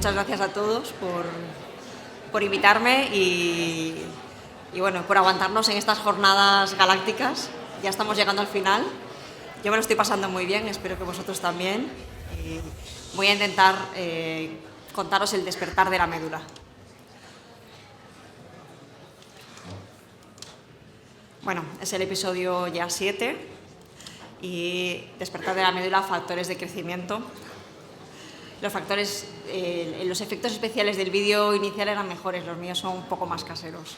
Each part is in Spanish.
muchas gracias a todos por invitarme y bueno, por aguantarnos en estas jornadas galácticas. Ya estamos llegando al final. Yo me lo estoy pasando muy bien, espero que vosotros también. Y voy a intentar contaros el despertar de la médula. Bueno, es el episodio ya 7 y despertar de la médula, factores de crecimiento. Los efectos especiales del vídeo inicial eran mejores, los míos son un poco más caseros.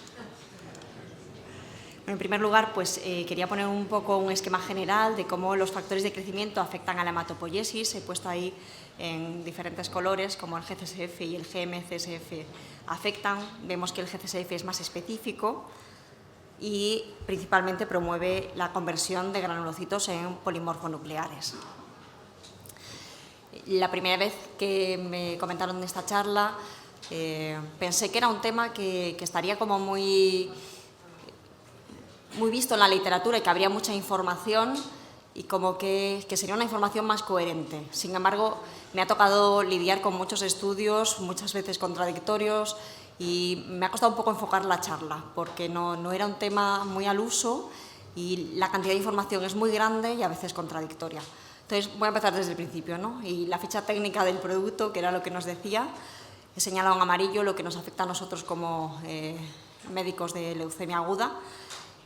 En primer lugar, pues quería poner un poco un esquema general de cómo los factores de crecimiento afectan a la hematopoiesis. He puesto ahí en diferentes colores, como el GCSF y el GM-CSF afectan. Vemos que el GCSF es más específico y principalmente promueve la conversión de granulocitos en polimorfonucleares. La primera vez que me comentaron de esta charla, pensé que era un tema que estaría como muy visto en la literatura y que habría mucha información y como que sería una información más coherente. Sin embargo, me ha tocado lidiar con muchos estudios, muchas veces contradictorios, y me ha costado un poco enfocar la charla porque no era un tema muy al uso y la cantidad de información es muy grande y a veces contradictoria. Entonces, voy a empezar desde el principio, ¿no? Y la ficha técnica del producto, que era lo que nos decía, he señalado en amarillo lo que nos afecta a nosotros como médicos de leucemia aguda,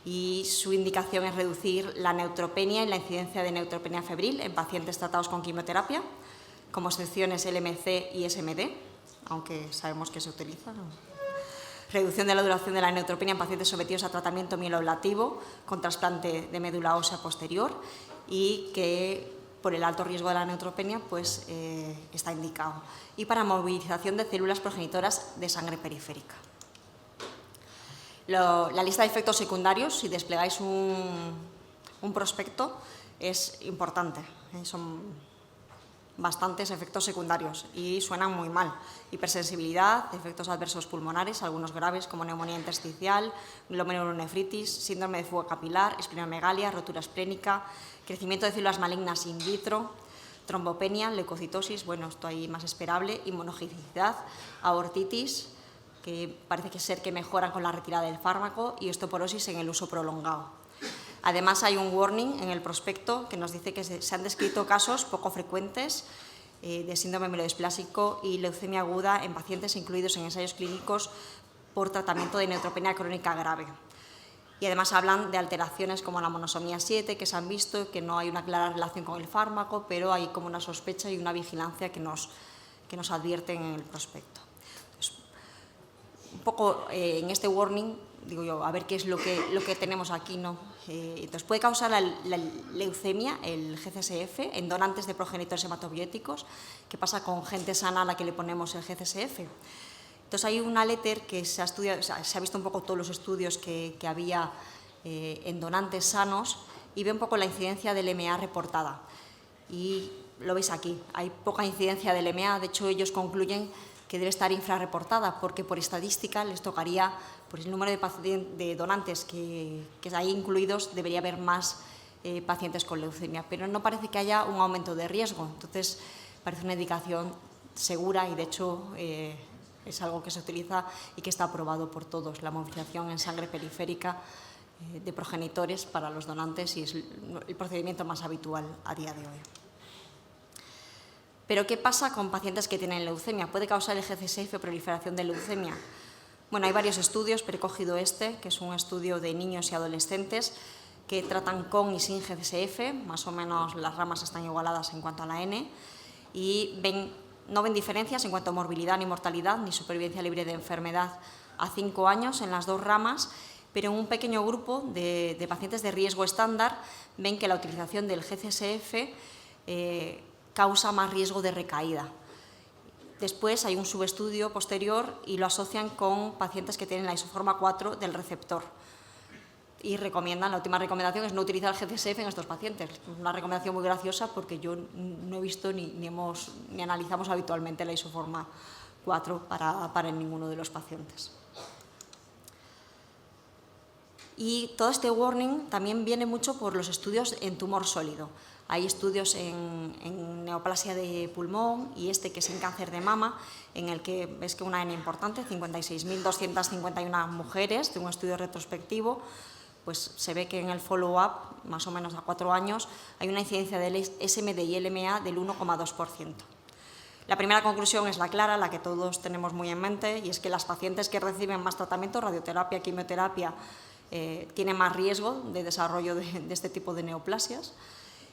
y su indicación es reducir la neutropenia y la incidencia de neutropenia febril en pacientes tratados con quimioterapia, como excepciones LMC y SMD, aunque sabemos que se utiliza, ¿no? Reducción de la duración de la neutropenia en pacientes sometidos a tratamiento mieloablativo con trasplante de médula ósea posterior y que por el alto riesgo de la neutropenia pues, está indicado. Y para movilización de células progenitoras de sangre periférica. La lista de efectos secundarios, si desplegáis un prospecto, es importante. Son bastantes efectos secundarios y suenan muy mal. Hipersensibilidad, efectos adversos pulmonares, algunos graves como neumonía intersticial, glomerulonefritis, síndrome de fuga capilar, esplenomegalia, rotura esplénica, crecimiento de células malignas in vitro, trombopenia, leucocitosis, bueno, esto ahí más esperable, inmunogenicidad, aortitis, que parece ser que mejoran con la retirada del fármaco, y osteoporosis en el uso prolongado. Además, hay un warning en el prospecto que nos dice que se han descrito casos poco frecuentes de síndrome mielodisplásico y leucemia aguda en pacientes incluidos en ensayos clínicos por tratamiento de neutropenia crónica grave. Y además hablan de alteraciones como la monosomía 7 que se han visto, que no hay una clara relación con el fármaco, pero hay como una sospecha y una vigilancia que nos advierten en el prospecto. Un poco en este warning, digo yo, a ver qué es lo que tenemos aquí, ¿no? Entonces, puede causar la leucemia, el GCSF, en donantes de progenitores hematobióticos. ¿Qué pasa con gente sana a la que le ponemos el GCSF? Entonces, hay una letter que se ha estudiado, o sea, se ha visto un poco todos los estudios que había en donantes sanos y ve un poco la incidencia del MA reportada. Y lo veis aquí, hay poca incidencia del MA, de hecho, ellos concluyen que debe estar infrarreportada, porque por estadística les tocaría, por el número de donantes que hay incluidos, debería haber más pacientes con leucemia, pero no parece que haya un aumento de riesgo. Entonces, parece una indicación segura y, de hecho, es algo que se utiliza y que está aprobado por todos, la movilización en sangre periférica de progenitores para los donantes, y es el procedimiento más habitual a día de hoy. ¿Pero qué pasa con pacientes que tienen leucemia? ¿Puede causar el GCSF proliferación de leucemia? Bueno, hay varios estudios, pero he cogido este, que es un estudio de niños y adolescentes que tratan con y sin GCSF, más o menos las ramas están igualadas en cuanto a la N, y no ven diferencias en cuanto a morbilidad ni mortalidad, ni supervivencia libre de enfermedad a 5 años en las dos ramas, pero en un pequeño grupo de pacientes de riesgo estándar ven que la utilización del GCSF causa más riesgo de recaída. Después hay un subestudio posterior y lo asocian con pacientes que tienen la isoforma 4 del receptor. Y recomiendan, la última recomendación es no utilizar el GCSF en estos pacientes. Una recomendación muy graciosa porque yo no he visto ni analizamos habitualmente la isoforma 4 para ninguno de los pacientes. Y todo este warning también viene mucho por los estudios en tumor sólido. Hay estudios en neoplasia de pulmón y que es en cáncer de mama, en el que ves que una N importante, 56.251 mujeres, de un estudio retrospectivo, pues se ve que en el follow-up, más o menos a 4 años, hay una incidencia del SMD y LMA del 1,2%. La primera conclusión es la clara, la que todos tenemos muy en mente, y es que las pacientes que reciben más tratamiento, radioterapia, quimioterapia, tienen más riesgo de desarrollo de este tipo de neoplasias,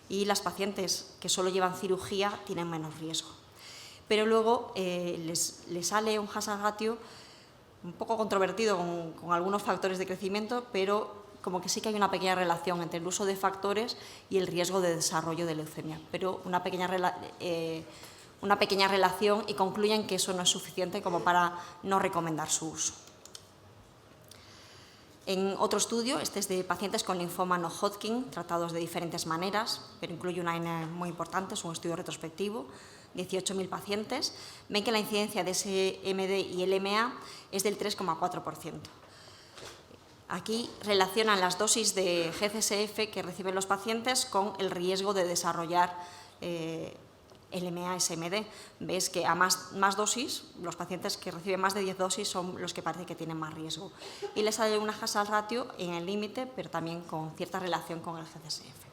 y las pacientes que solo llevan cirugía tienen menos riesgo. Pero luego les sale un hazard ratio un poco controvertido con algunos factores de crecimiento, pero como que sí que hay una pequeña relación entre el uso de factores y el riesgo de desarrollo de leucemia, pero una pequeña relación, y concluyen que eso no es suficiente como para no recomendar su uso. En otro estudio, este es de pacientes con linfoma no Hodgkin, tratados de diferentes maneras, pero incluye una N muy importante, es un estudio retrospectivo, 18.000 pacientes, ven que la incidencia de SMD y LMA es del 3,4%. Aquí relacionan las dosis de GCSF que reciben los pacientes con el riesgo de desarrollar LMA-SMD. Ves que a más dosis, los pacientes que reciben más de 10 dosis son los que parece que tienen más riesgo. Y les sale una hazard ratio en el límite, pero también con cierta relación con el GCSF.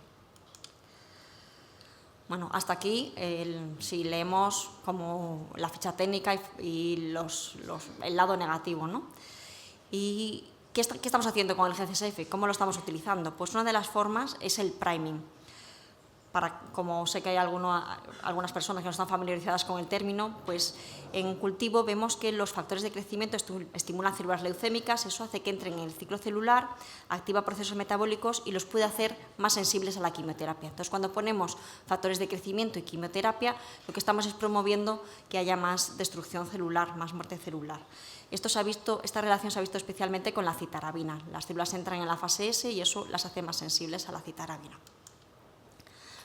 Bueno, hasta aquí, si leemos como la ficha técnica y el lado negativo, ¿no? ¿Y qué estamos haciendo con el GCSF? ¿Cómo lo estamos utilizando? Pues una de las formas es el priming. Como sé que hay algunas personas que no están familiarizadas con el término, pues en cultivo vemos que los factores de crecimiento estimulan células leucémicas, eso hace que entren en el ciclo celular, activa procesos metabólicos y los puede hacer más sensibles a la quimioterapia. Entonces, cuando ponemos factores de crecimiento y quimioterapia, lo que estamos es promoviendo que haya más destrucción celular, más muerte celular. Esta relación se ha visto especialmente con la citarabina. Las células entran en la fase S y eso las hace más sensibles a la citarabina.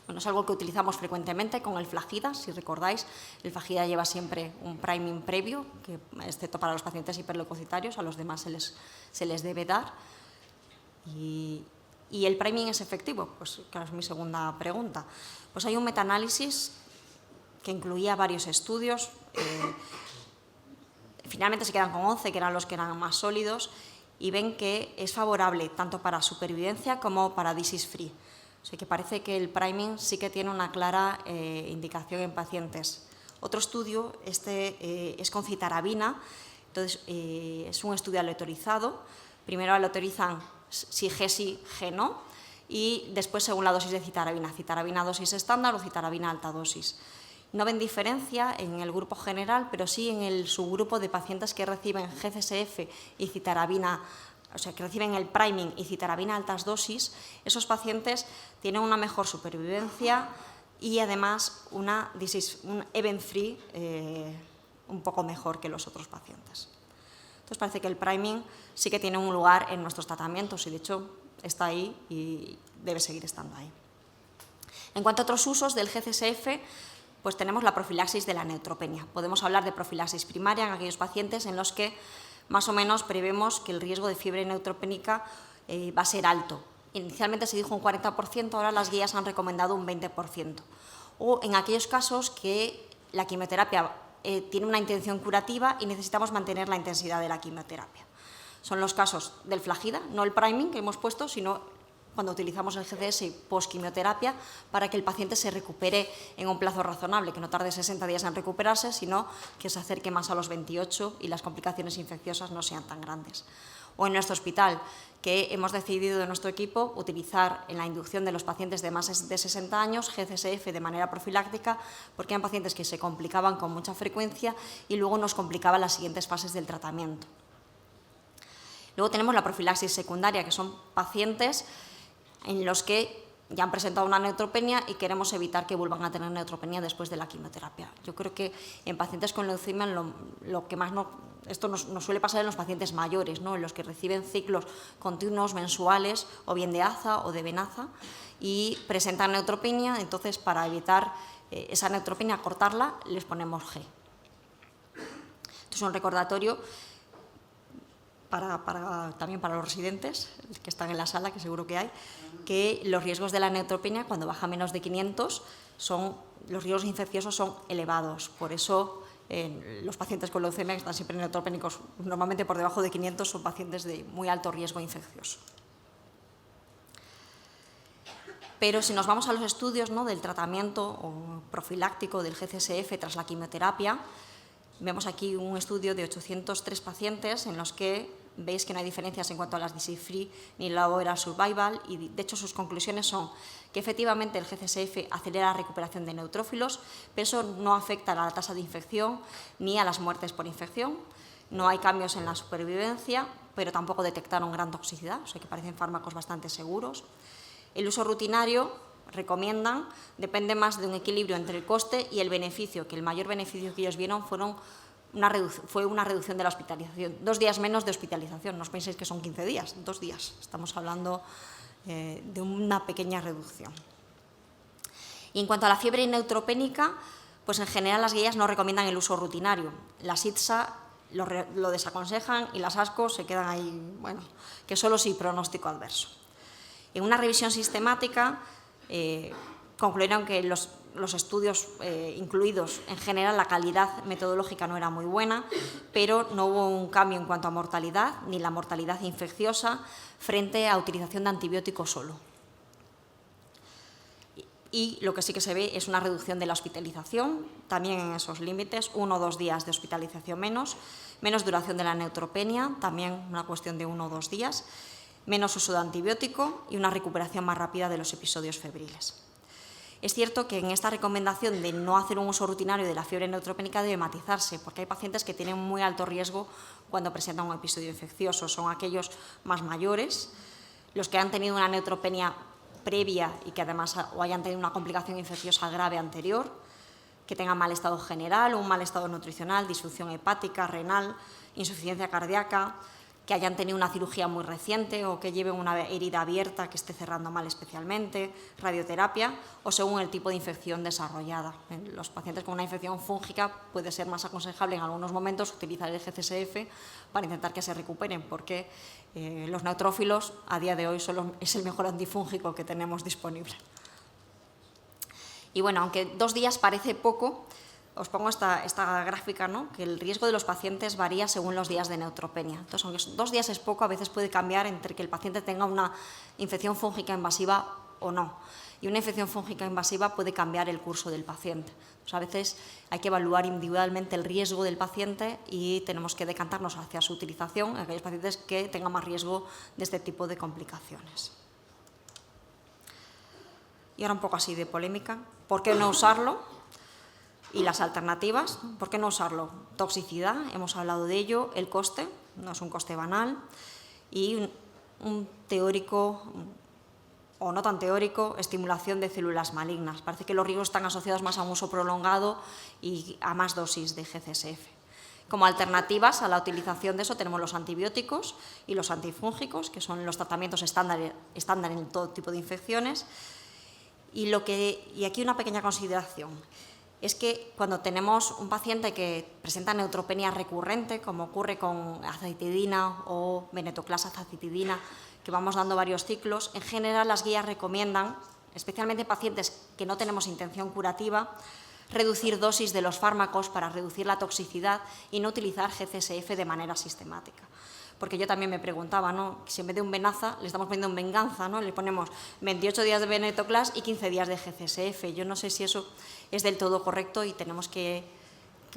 Bueno, es algo que utilizamos frecuentemente con el Flagida. Si recordáis, el Flagida lleva siempre un priming previo, que, excepto para los pacientes hiperleucocitarios, a los demás se les debe dar. ¿Y el priming es efectivo? Pues claro, es mi segunda pregunta. Pues hay un metaanálisis que incluía varios estudios. Finalmente se quedan con 11, que eran los que eran más sólidos, y ven que es favorable tanto para supervivencia como para disease free. O sea que parece que el priming sí que tiene una clara indicación en pacientes. Otro estudio, es con citarabina, entonces es un estudio aleatorizado. Primero aleatorizan si G sí, G no, y después según la dosis de citarabina dosis estándar o citarabina alta dosis. No ven diferencia en el grupo general, pero sí en el subgrupo de pacientes que reciben GCSF y citarabina, o sea, que reciben el priming y citarabina altas dosis. Esos pacientes tienen una mejor supervivencia y además un event free un poco mejor que los otros pacientes. Entonces parece que el priming sí que tiene un lugar en nuestros tratamientos y de hecho está ahí y debe seguir estando ahí. En cuanto a otros usos del GCSF, pues tenemos la profilaxis de la neutropenia. Podemos hablar de profilaxis primaria en aquellos pacientes en los que más o menos prevemos que el riesgo de fiebre neutropénica va a ser alto. Inicialmente se dijo un 40%, ahora las guías han recomendado un 20%. O en aquellos casos que la quimioterapia tiene una intención curativa y necesitamos mantener la intensidad de la quimioterapia. Son los casos del Flagida, no el priming que hemos puesto, sino cuando utilizamos el GCS post-quimioterapia para que el paciente se recupere en un plazo razonable, que no tarde 60 días en recuperarse, sino que se acerque más a los 28 y las complicaciones infecciosas no sean tan grandes. O en nuestro hospital, que hemos decidido en nuestro equipo utilizar en la inducción de los pacientes de más de 60 años GCSF de manera profiláctica, porque eran pacientes que se complicaban con mucha frecuencia y luego nos complicaban las siguientes fases del tratamiento. Luego tenemos la profilaxis secundaria, que son pacientes en los que ya han presentado una neutropenia y queremos evitar que vuelvan a tener neutropenia después de la quimioterapia. Yo creo que en pacientes con leucemia esto nos suele pasar en los pacientes mayores, ¿no? En los que reciben ciclos continuos mensuales o bien de AZA o de venaza y presentan neutropenia, entonces para evitar esa neutropenia, cortarla, les ponemos G. Esto es un recordatorio. también para los residentes que están en la sala, que seguro que hay, que los riesgos de la neutropenia, cuando baja menos de 500, los riesgos infecciosos son elevados. Por eso los pacientes con leucemia que están siempre neutropénicos, normalmente por debajo de 500, son pacientes de muy alto riesgo infeccioso. Pero si nos vamos a los estudios, ¿no?, del tratamiento profiláctico del GCSF tras la quimioterapia, vemos aquí un estudio de 803 pacientes en los que veis que no hay diferencias en cuanto a las disease-free ni la overall survival, y de hecho sus conclusiones son que efectivamente el GCSF acelera la recuperación de neutrófilos, pero eso no afecta a la tasa de infección ni a las muertes por infección. No hay cambios en la supervivencia, pero tampoco detectaron gran toxicidad, o sea que parecen fármacos bastante seguros. El uso rutinario, recomiendan, depende más de un equilibrio entre el coste y el beneficio, que el mayor beneficio que ellos vieron fue una reducción de la hospitalización, 2 días menos de hospitalización. No os penséis que son 15 días, 2 días. Estamos hablando de una pequeña reducción. Y en cuanto a la fiebre neutropénica, pues en general las guías no recomiendan el uso rutinario. Las ITSA lo desaconsejan y las ASCO se quedan ahí, bueno, que solo sí pronóstico adverso. En una revisión sistemática concluyeron que los estudios incluidos, en general la calidad metodológica no era muy buena, pero no hubo un cambio en cuanto a mortalidad, ni la mortalidad infecciosa, frente a utilización de antibióticos solo. Y lo que sí que se ve es una reducción de la hospitalización, también en esos límites, 1 o 2 días de hospitalización menos duración de la neutropenia, también una cuestión de 1 o 2 días, menos uso de antibiótico y una recuperación más rápida de los episodios febriles. Es cierto que en esta recomendación de no hacer un uso rutinario de la fiebre neutropénica debe matizarse, porque hay pacientes que tienen muy alto riesgo cuando presentan un episodio infeccioso. Son aquellos más mayores, los que han tenido una neutropenia previa y que además o hayan tenido una complicación infecciosa grave anterior, que tengan mal estado general o un mal estado nutricional, disfunción hepática, renal, insuficiencia cardíaca, que hayan tenido una cirugía muy reciente o que lleven una herida abierta que esté cerrando mal especialmente, radioterapia, o según el tipo de infección desarrollada. En los pacientes con una infección fúngica puede ser más aconsejable en algunos momentos utilizar el GCSF para intentar que se recuperen, porque los neutrófilos a día de hoy es el mejor antifúngico que tenemos disponible. Y bueno, aunque 2 días parece poco, os pongo esta gráfica, ¿no?, que el riesgo de los pacientes varía según los días de neutropenia. Entonces, aunque 2 días es poco, a veces puede cambiar entre que el paciente tenga una infección fúngica invasiva o no. Y una infección fúngica invasiva puede cambiar el curso del paciente. Entonces, a veces hay que evaluar individualmente el riesgo del paciente y tenemos que decantarnos hacia su utilización en aquellos pacientes que tengan más riesgo de este tipo de complicaciones. Y ahora un poco así de polémica. ¿Por qué no usarlo? Y las alternativas, ¿por qué no usarlo? Toxicidad, hemos hablado de ello, el coste, no es un coste banal, y un teórico, o no tan teórico, estimulación de células malignas. Parece que los riesgos están asociados más a un uso prolongado y a más dosis de GCSF. Como alternativas a la utilización de eso tenemos los antibióticos y los antifúngicos, que son los tratamientos estándar en todo tipo de infecciones. Y aquí una pequeña consideración. Es que cuando tenemos un paciente que presenta neutropenia recurrente, como ocurre con azacitidina o venetoclax azacitidina, que vamos dando varios ciclos, en general las guías recomiendan, especialmente en pacientes que no tenemos intención curativa, reducir dosis de los fármacos para reducir la toxicidad y no utilizar GCSF de manera sistemática. Porque yo también me preguntaba, ¿no?, si en vez de un Venaza le estamos poniendo un Venganza, ¿no?, le ponemos 28 días de venetoclax y 15 días de GCSF. Yo no sé si eso es del todo correcto y tenemos que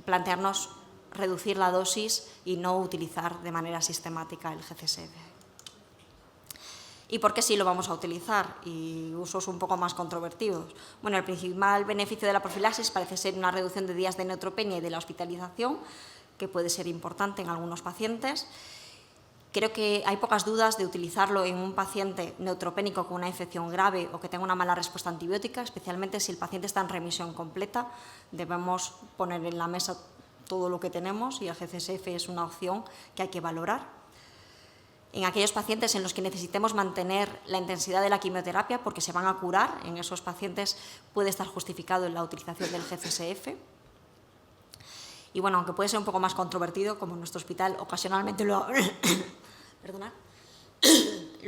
plantearnos reducir la dosis y no utilizar de manera sistemática el GCSF. ¿Y por qué sí lo vamos a utilizar? Y usos un poco más controvertidos. Bueno, el principal beneficio de la profilaxis parece ser una reducción de días de neutropenia y de la hospitalización, que puede ser importante en algunos pacientes. Creo que hay pocas dudas de utilizarlo en un paciente neutropénico con una infección grave o que tenga una mala respuesta antibiótica, especialmente si el paciente está en remisión completa. Debemos poner en la mesa todo lo que tenemos y el GCSF es una opción que hay que valorar. En aquellos pacientes en los que necesitemos mantener la intensidad de la quimioterapia porque se van a curar, en esos pacientes puede estar justificado en la utilización del GCSF. Y bueno, aunque puede ser un poco más controvertido, como en nuestro hospital ocasionalmente lo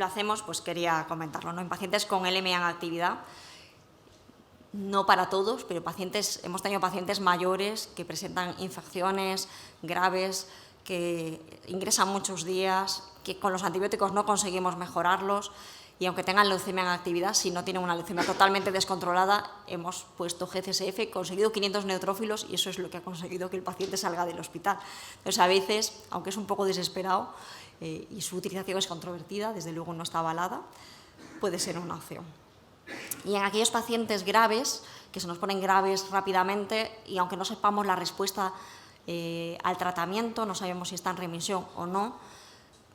hacemos, pues quería comentarlo, ¿no? En pacientes con LMA en actividad, no para todos, pero hemos tenido pacientes mayores que presentan infecciones graves, que ingresan muchos días, que con los antibióticos no conseguimos mejorarlos, y aunque tengan leucemia en actividad, si no tienen una leucemia totalmente descontrolada, hemos puesto GCSF, conseguido 500 neutrófilos, y eso es lo que ha conseguido que el paciente salga del hospital. Entonces, a veces, aunque es un poco desesperado y su utilización es controvertida, desde luego no está avalada, puede ser una opción. Y en aquellos pacientes graves, que se nos ponen graves rápidamente, y aunque no sepamos la respuesta al tratamiento, no sabemos si está en remisión o no,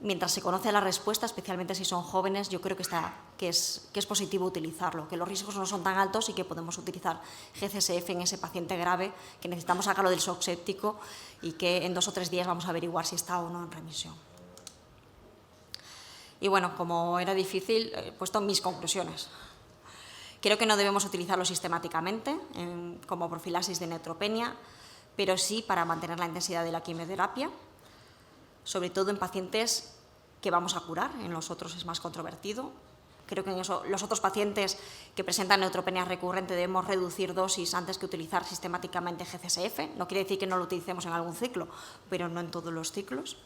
mientras se conoce la respuesta, especialmente si son jóvenes, yo creo que es positivo utilizarlo, que los riesgos no son tan altos y que podemos utilizar GCSF en ese paciente grave, que necesitamos sacarlo del shock séptico y que en 2 o 3 días vamos a averiguar si está o no en remisión. Y bueno, como era difícil, he puesto mis conclusiones. Creo que no debemos utilizarlo sistemáticamente como profilaxis de neutropenia, pero sí para mantener la intensidad de la quimioterapia, sobre todo en pacientes que vamos a curar, en los otros es más controvertido. Creo que en los otros pacientes que presentan neutropenia recurrente debemos reducir dosis antes que utilizar sistemáticamente GCSF. No quiere decir que no lo utilicemos en algún ciclo, pero no en todos los ciclos.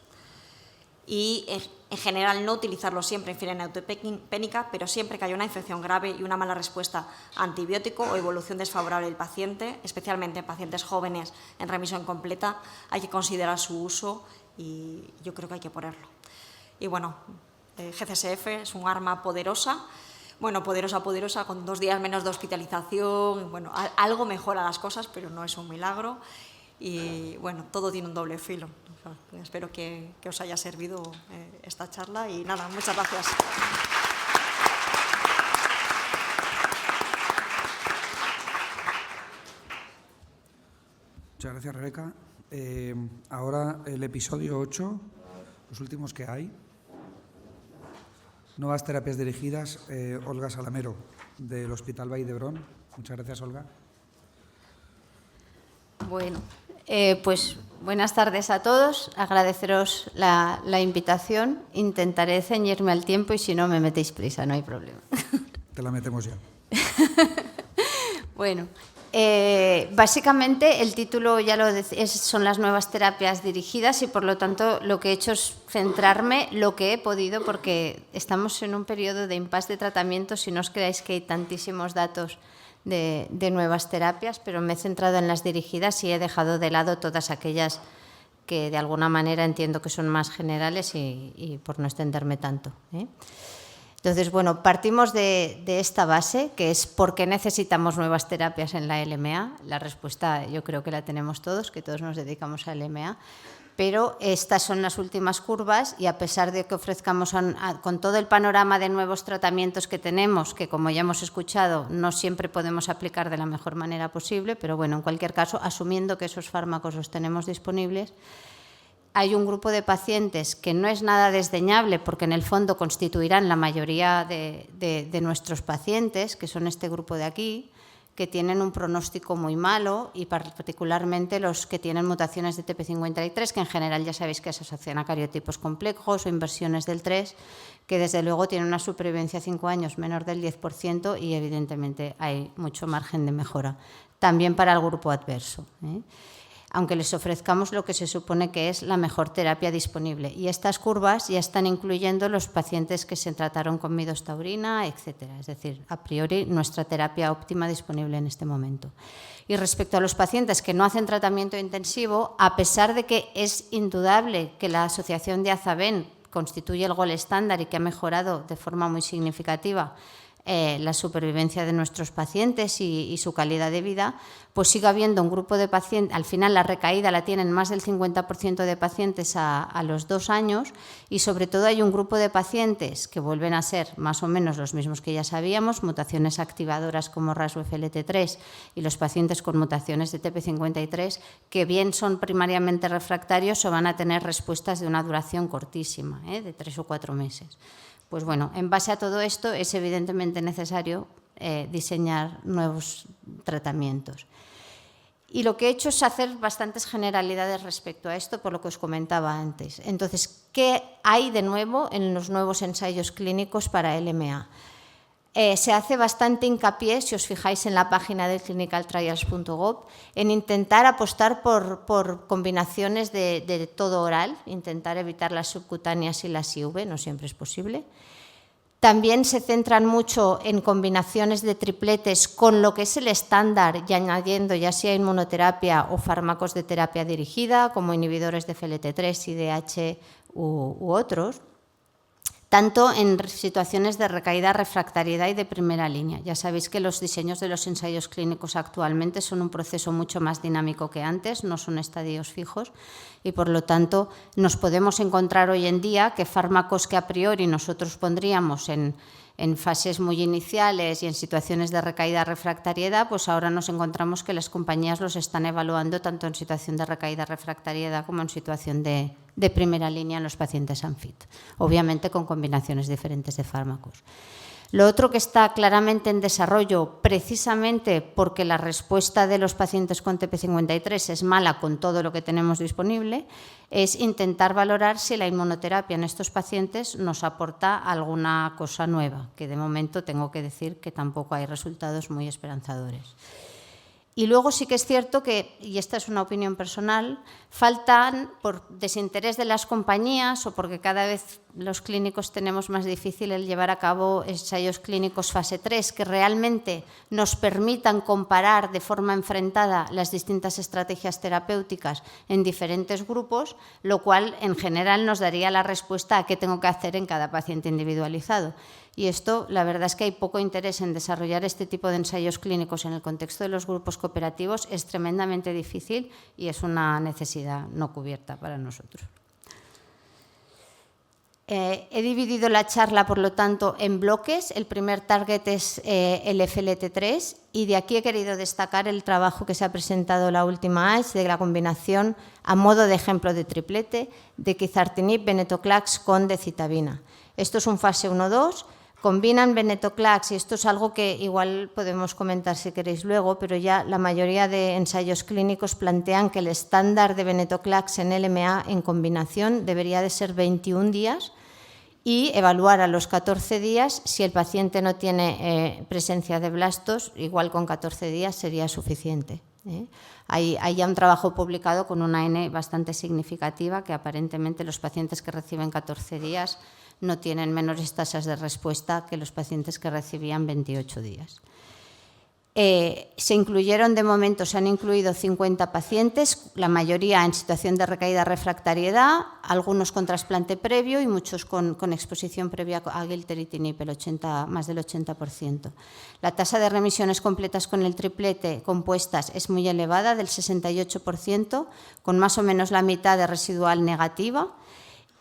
Y en general no utilizarlo siempre en fiebre neutropénica, pero siempre que haya una infección grave y una mala respuesta a antibiótico o evolución desfavorable del paciente, especialmente en pacientes jóvenes en remisión completa, hay que considerar su uso y yo creo que hay que ponerlo. Y bueno, GCSF es un arma poderosa, bueno, poderosa, con 2 días menos de hospitalización, bueno, algo mejora las cosas, pero no es un milagro. Y bueno, todo tiene un doble filo. Espero que os haya servido esta charla y nada, muchas gracias. Muchas gracias, Rebeca. Ahora el episodio 8, los últimos que hay. Nuevas terapias dirigidas, Olga Salamero, del Hospital Vall d'Hebron. Muchas gracias, Olga. Bueno, pues buenas tardes a todos. Agradeceros la invitación. Intentaré ceñirme al tiempo y si no me metéis prisa, no hay problema. Te la metemos ya. Bueno, básicamente el título ya lo son las nuevas terapias dirigidas y por lo tanto lo que he hecho es centrarme lo que he podido porque estamos en un periodo de impasse de tratamientos y no os creáis que hay tantísimos datos de nuevas terapias, pero me he centrado en las dirigidas y he dejado de lado todas aquellas que de alguna manera entiendo que son más generales y por no extenderme tanto, ¿eh? Entonces, bueno, partimos de esta base, que es por qué necesitamos nuevas terapias en la LMA. La respuesta yo creo que la tenemos todos, que todos nos dedicamos a LMA. Pero estas son las últimas curvas y a pesar de que ofrezcamos con todo el panorama de nuevos tratamientos que tenemos, que como ya hemos escuchado no siempre podemos aplicar de la mejor manera posible, pero bueno, en cualquier caso, asumiendo que esos fármacos los tenemos disponibles, hay un grupo de pacientes que no es nada desdeñable porque en el fondo constituirán la mayoría de nuestros pacientes, que son este grupo de aquí, que tienen un pronóstico muy malo y particularmente los que tienen mutaciones de TP53, que en general ya sabéis que se asocian a cariotipos complejos o inversiones del 3, que desde luego tienen una supervivencia a 5 años menor del 10% y evidentemente hay mucho margen de mejora. También para el grupo adverso, ¿eh? Aunque les ofrezcamos lo que se supone que es la mejor terapia disponible. Y estas curvas ya están incluyendo los pacientes que se trataron con midostaurina, etcétera. Es decir, a priori, nuestra terapia óptima disponible en este momento. Y respecto a los pacientes que no hacen tratamiento intensivo, a pesar de que es indudable que la asociación de Azaven constituye el gold estándar y que ha mejorado de forma muy significativa la supervivencia de nuestros pacientes y su calidad de vida, pues sigue habiendo un grupo de pacientes, al final la recaída la tienen más del 50% de pacientes a los 2 años y sobre todo hay un grupo de pacientes que vuelven a ser más o menos los mismos que ya sabíamos, mutaciones activadoras como RAS o FLT3 y los pacientes con mutaciones de TP53 que bien son primariamente refractarios o van a tener respuestas de una duración cortísima, de 3 o 4 meses. Pues bueno, en base a todo esto es evidentemente necesario diseñar nuevos tratamientos. Y lo que he hecho es hacer bastantes generalidades respecto a esto, por lo que os comentaba antes. Entonces, ¿qué hay de nuevo en los nuevos ensayos clínicos para LMA? Se hace bastante hincapié, si os fijáis en la página de clinicaltrials.gov, en intentar apostar por combinaciones de todo oral, intentar evitar las subcutáneas y las IV, no siempre es posible. También se centran mucho en combinaciones de tripletes con lo que es el estándar y añadiendo ya sea inmunoterapia o fármacos de terapia dirigida, como inhibidores de FLT3, IDH u otros, tanto en situaciones de recaída, refractariedad y de primera línea. Ya sabéis que los diseños de los ensayos clínicos actualmente son un proceso mucho más dinámico que antes, no son estadios fijos y, por lo tanto, nos podemos encontrar hoy en día que fármacos que a priori nosotros pondríamos en fases muy iniciales y en situaciones de recaída, refractariedad, pues ahora nos encontramos que las compañías los están evaluando tanto en situación de recaída, refractariedad como en situación de primera línea en los pacientes ANFIT, obviamente con combinaciones diferentes de fármacos. Lo otro que está claramente en desarrollo, precisamente porque la respuesta de los pacientes con TP53 es mala con todo lo que tenemos disponible, es intentar valorar si la inmunoterapia en estos pacientes nos aporta alguna cosa nueva, que de momento tengo que decir que tampoco hay resultados muy esperanzadores. Y luego sí que es cierto que, y esta es una opinión personal, faltan, por desinterés de las compañías o porque cada vez los clínicos tenemos más difícil el llevar a cabo ensayos clínicos fase 3 que realmente nos permitan comparar de forma enfrentada las distintas estrategias terapéuticas en diferentes grupos, lo cual en general nos daría la respuesta a qué tengo que hacer en cada paciente individualizado. Y esto, la verdad es que hay poco interés en desarrollar este tipo de ensayos clínicos en el contexto de los grupos cooperativos, es tremendamente difícil y es una necesidad no cubierta para nosotros. He dividido la charla, por lo tanto, en bloques. El primer target es el FLT3 y de aquí he querido destacar el trabajo que se ha presentado la última ASH de la combinación, a modo de ejemplo de triplete, de quizartinib, venetoclax con decitabina. Esto es un fase 1-2. Combinan venetoclax, y esto es algo que igual podemos comentar si queréis luego, pero ya la mayoría de ensayos clínicos plantean que el estándar de venetoclax en LMA en combinación debería de ser 21 días y evaluar a los 14 días si el paciente no tiene presencia de blastos, igual con 14 días sería suficiente. Hay ya un trabajo publicado con una N bastante significativa que aparentemente los pacientes que reciben 14 días no tienen menores tasas de respuesta que los pacientes que recibían 28 días. Se incluyeron, de momento, se han incluido 50 pacientes, la mayoría en situación de recaída refractariedad, algunos con trasplante previo y muchos con exposición previa a gilteritinib, más del 80%. La tasa de remisiones completas con el triplete compuestas es muy elevada, del 68%, con más o menos la mitad de residual negativa.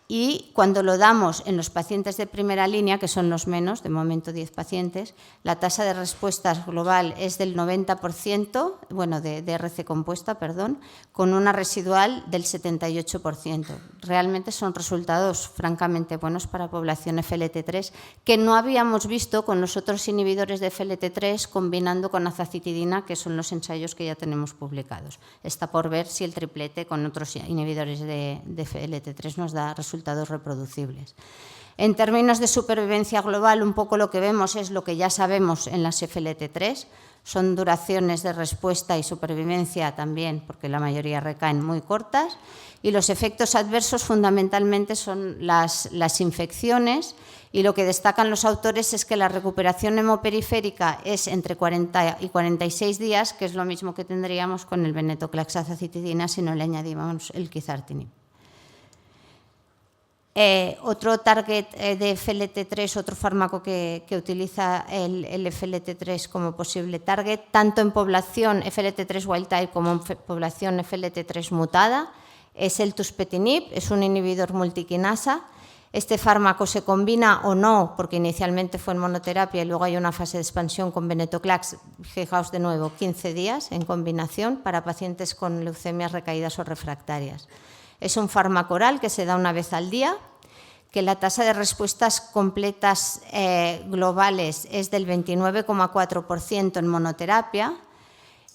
Y cuando lo damos en los pacientes de primera línea, que son los menos, de momento 10 pacientes, la tasa de respuestas global es del 90%, bueno, de RC compuesta, perdón, con una residual del 78%. Realmente son resultados francamente buenos para población FLT3 que no habíamos visto con los otros inhibidores de FLT3 combinando con azacitidina, que son los ensayos que ya tenemos publicados. Está por ver si el triplete con otros inhibidores de FLT3 nos da resultados reproducibles. En términos de supervivencia global, un poco lo que vemos es lo que ya sabemos en las FLT3, son duraciones de respuesta y supervivencia también, porque la mayoría recaen muy cortas, y los efectos adversos fundamentalmente son las infecciones, y lo que destacan los autores es que la recuperación hemoperiférica es entre 40 y 46 días, que es lo mismo que tendríamos con el venetoclax azacitidina si no le añadíamos el quizartinib. Otro target de FLT3, otro fármaco que utiliza el FLT3 como posible target, tanto en población FLT3 wild type como en población FLT3 mutada, es el tuspetinib, es un inhibidor multiquinasa. Este fármaco se combina o no, porque inicialmente fue en monoterapia y luego hay una fase de expansión con venetoclax, fijaos de nuevo, 15 días en combinación para pacientes con leucemias recaídas o refractarias. Es un fármaco oral que se da una vez al día, que la tasa de respuestas completas globales es del 29,4% en monoterapia.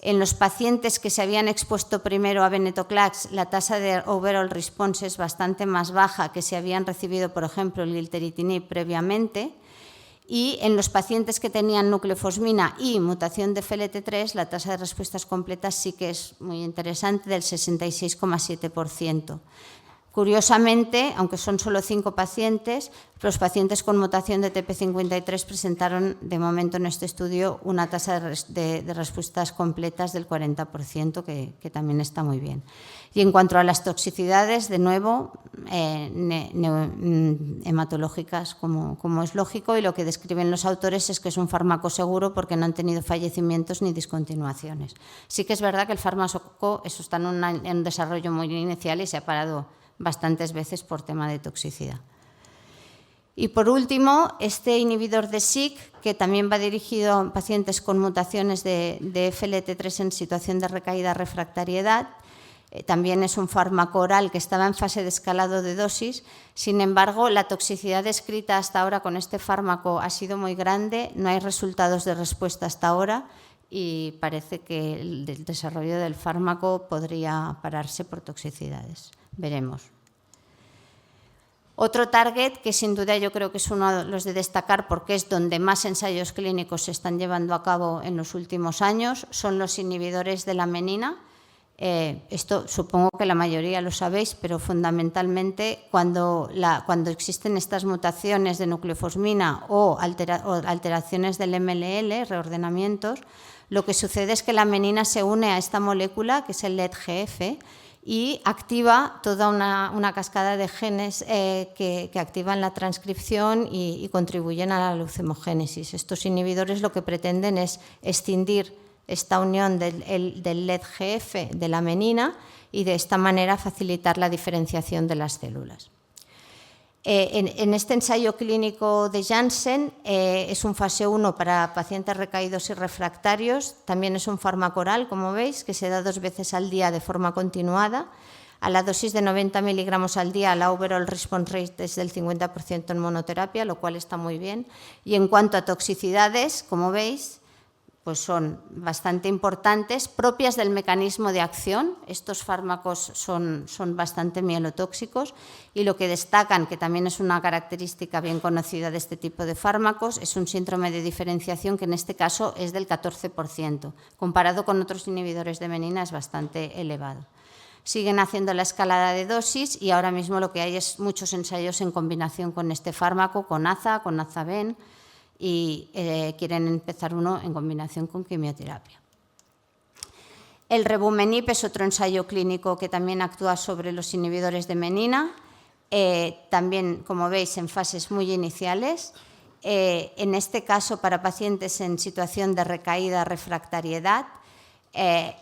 En los pacientes que se habían expuesto primero a venetoclax, la tasa de overall response es bastante más baja que si habían recibido, por ejemplo, el gilteritinib previamente. Y en los pacientes que tenían nucleofosmina y mutación de FLT3, la tasa de respuestas completas sí que es muy interesante, del 66,7%. Curiosamente, aunque son solo 5 pacientes, los pacientes con mutación de TP53 presentaron de momento en este estudio una tasa de respuestas completas del 40%, que también está muy bien. Y en cuanto a las toxicidades, de nuevo, hematológicas, como es lógico, y lo que describen los autores es que es un fármaco seguro porque no han tenido fallecimientos ni discontinuaciones. Sí que es verdad que el fármaco eso está en un desarrollo muy inicial y se ha parado bastantes veces por tema de toxicidad. Y por último, este inhibidor de SYK, que también va dirigido a pacientes con mutaciones de FLT3 en situación de recaída refractariedad, también es un fármaco oral que estaba en fase de escalado de dosis. Sin embargo, la toxicidad descrita hasta ahora con este fármaco ha sido muy grande, no hay resultados de respuesta hasta ahora y parece que el desarrollo del fármaco podría pararse por toxicidades. Veremos. Otro target que sin duda yo creo que es uno de los de destacar porque es donde más ensayos clínicos se están llevando a cabo en los últimos años son los inhibidores de la menina. Esto supongo que la mayoría lo sabéis, pero fundamentalmente cuando existen estas mutaciones de nucleofosmina o alteraciones del MLL, reordenamientos, lo que sucede es que la menina se une a esta molécula, que es el LEDGF, y activa toda una cascada de genes que activan la transcripción y contribuyen a la leucemogénesis. Estos inhibidores lo que pretenden es escindir esta unión del LEDGF de la menina y de esta manera facilitar la diferenciación de las células. En este ensayo clínico de Janssen es un fase 1 para pacientes recaídos y refractarios, también es un fármaco oral, como veis, que se da 2 veces al día de forma continuada. A la dosis de 90 miligramos al día, la overall response rate es del 50% en monoterapia, lo cual está muy bien. Y en cuanto a toxicidades, como veis, pues son bastante importantes, propias del mecanismo de acción. Estos fármacos son bastante mielotóxicos y lo que destacan, que también es una característica bien conocida de este tipo de fármacos, es un síndrome de diferenciación que en este caso es del 14%. Comparado con otros inhibidores de menina es bastante elevado. Siguen haciendo la escalada de dosis y ahora mismo lo que hay es muchos ensayos en combinación con este fármaco, con AZA, con AZA-VEN, y quieren empezar uno en combinación con quimioterapia. El revumenib es otro ensayo clínico que también actúa sobre los inhibidores de menina, también, como veis, en fases muy iniciales. En este caso, para pacientes en situación de recaída, refractariedad,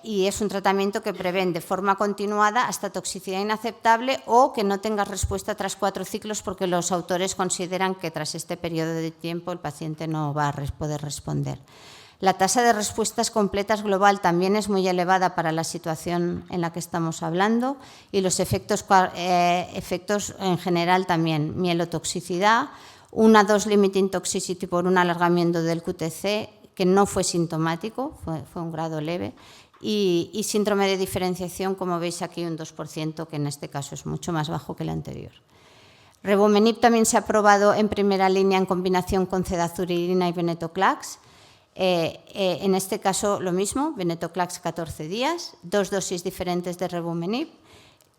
y es un tratamiento que prevén de forma continuada hasta toxicidad inaceptable o que no tenga respuesta tras 4 ciclos porque los autores consideran que tras este periodo de tiempo el paciente no va a poder responder. La tasa de respuestas completas global también es muy elevada para la situación en la que estamos hablando y los efectos en general también, mielotoxicidad, una dose limiting toxicity por un alargamiento del QTc, que no fue sintomático, fue un grado leve, y síndrome de diferenciación, como veis aquí, un 2%, que en este caso es mucho más bajo que el anterior. Revumenib también se ha probado en primera línea en combinación con cedazuridina y venetoclax. En este caso lo mismo, venetoclax 14 días, 2 dosis diferentes de revumenib.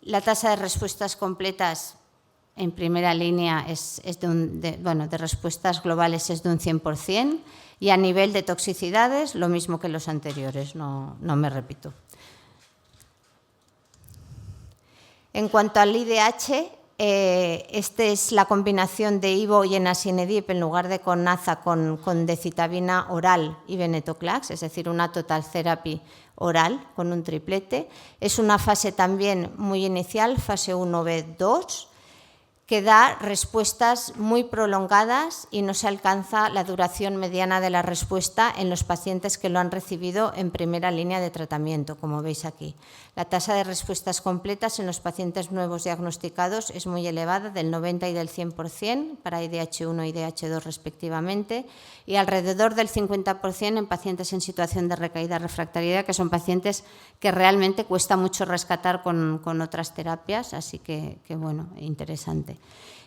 La tasa de respuestas completas en primera línea de respuestas globales es de un 100%, y a nivel de toxicidades, lo mismo que los anteriores, no me repito. En cuanto al IDH, esta es la combinación de Ivo y enasinedib en lugar de con AZA con decitabina oral y venetoclax, es decir, una total therapy oral con un triplete. Es una fase también muy inicial, fase 1B2, que da respuestas muy prolongadas y no se alcanza la duración mediana de la respuesta en los pacientes que lo han recibido en primera línea de tratamiento, como veis aquí. La tasa de respuestas completas en los pacientes nuevos diagnosticados es muy elevada, del 90 y del 100% para IDH1 y IDH2 respectivamente, y alrededor del 50% en pacientes en situación de recaída refractariedad, que son pacientes que realmente cuesta mucho rescatar con otras terapias, así que bueno, interesante.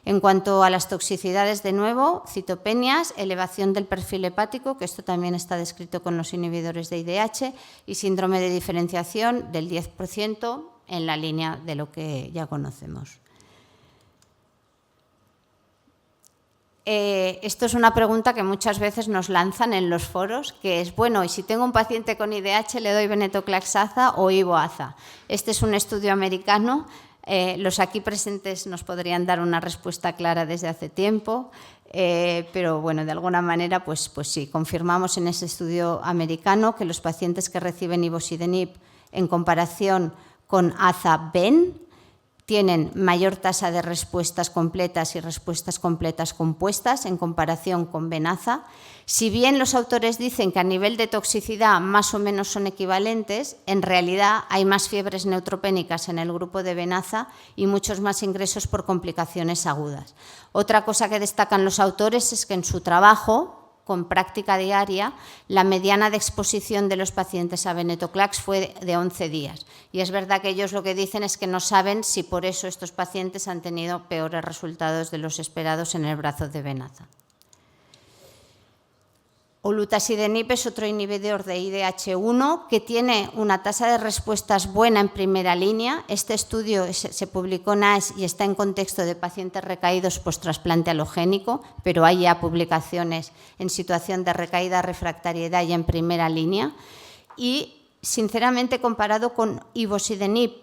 En cuanto a las toxicidades, de nuevo, citopenias, elevación del perfil hepático, que esto también está descrito con los inhibidores de IDH, y síndrome de diferenciación del 10% en la línea de lo que ya conocemos. Esto es una pregunta que muchas veces nos lanzan en los foros, que es, bueno, ¿y si tengo un paciente con IDH le doy venetoclax-aza o ivo-aza? Este es un estudio americano. Los aquí presentes nos podrían dar una respuesta clara desde hace tiempo, pero bueno, de alguna manera, pues sí, confirmamos en ese estudio americano que los pacientes que reciben ivosidenib en comparación con aza-ven tienen mayor tasa de respuestas completas y respuestas completas compuestas en comparación con venaza. Si bien los autores dicen que a nivel de toxicidad más o menos son equivalentes, en realidad hay más fiebres neutropénicas en el grupo de venaza y muchos más ingresos por complicaciones agudas. Otra cosa que destacan los autores es que en su trabajo, con práctica diaria, la mediana de exposición de los pacientes a venetoclax fue de 11 días. Y es verdad que ellos lo que dicen es que no saben si por eso estos pacientes han tenido peores resultados de los esperados en el brazo de venaza. Olutasidenib es otro inhibidor de IDH1 que tiene una tasa de respuestas buena en primera línea. Este estudio se publicó en AES y está en contexto de pacientes recaídos post-trasplante halogénico, pero hay ya publicaciones en situación de recaída, refractariedad y en primera línea. Y, sinceramente, comparado con ivosidenib,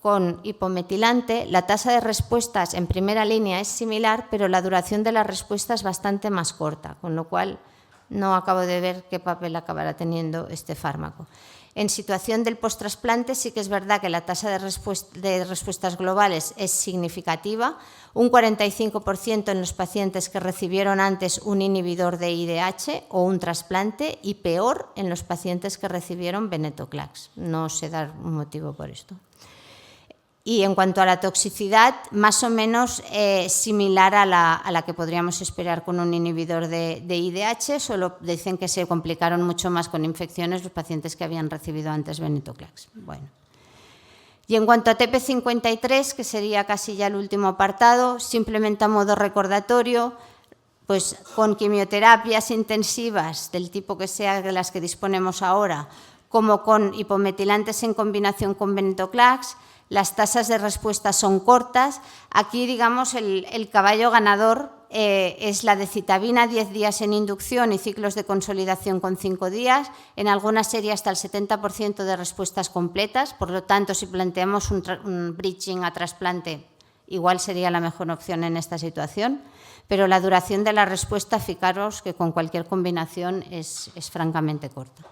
con hipometilante, la tasa de respuestas en primera línea es similar, pero la duración de la respuesta es bastante más corta, con lo cual no acabo de ver qué papel acabará teniendo este fármaco. En situación del post-trasplante sí que es verdad que la tasa de respuestas globales es significativa, un 45% en los pacientes que recibieron antes un inhibidor de IDH o un trasplante, y peor en los pacientes que recibieron venetoclax. No sé dar un motivo por esto. Y en cuanto a la toxicidad, más o menos similar a la que podríamos esperar con un inhibidor de IDH, solo dicen que se complicaron mucho más con infecciones los pacientes que habían recibido antes venetoclax. Bueno. Y en cuanto a TP53, que sería casi ya el último apartado, simplemente a modo recordatorio, pues con quimioterapias intensivas del tipo que sea de las que disponemos ahora, como con hipometilantes en combinación con venetoclax, las tasas de respuesta son cortas. Aquí, digamos, el caballo ganador es la decitabina, 10 días en inducción y ciclos de consolidación con 5 días. En algunas serie hasta el 70% de respuestas completas. Por lo tanto, si planteamos un bridging a trasplante, igual sería la mejor opción en esta situación. Pero la duración de la respuesta, fijaros que con cualquier combinación es francamente corta.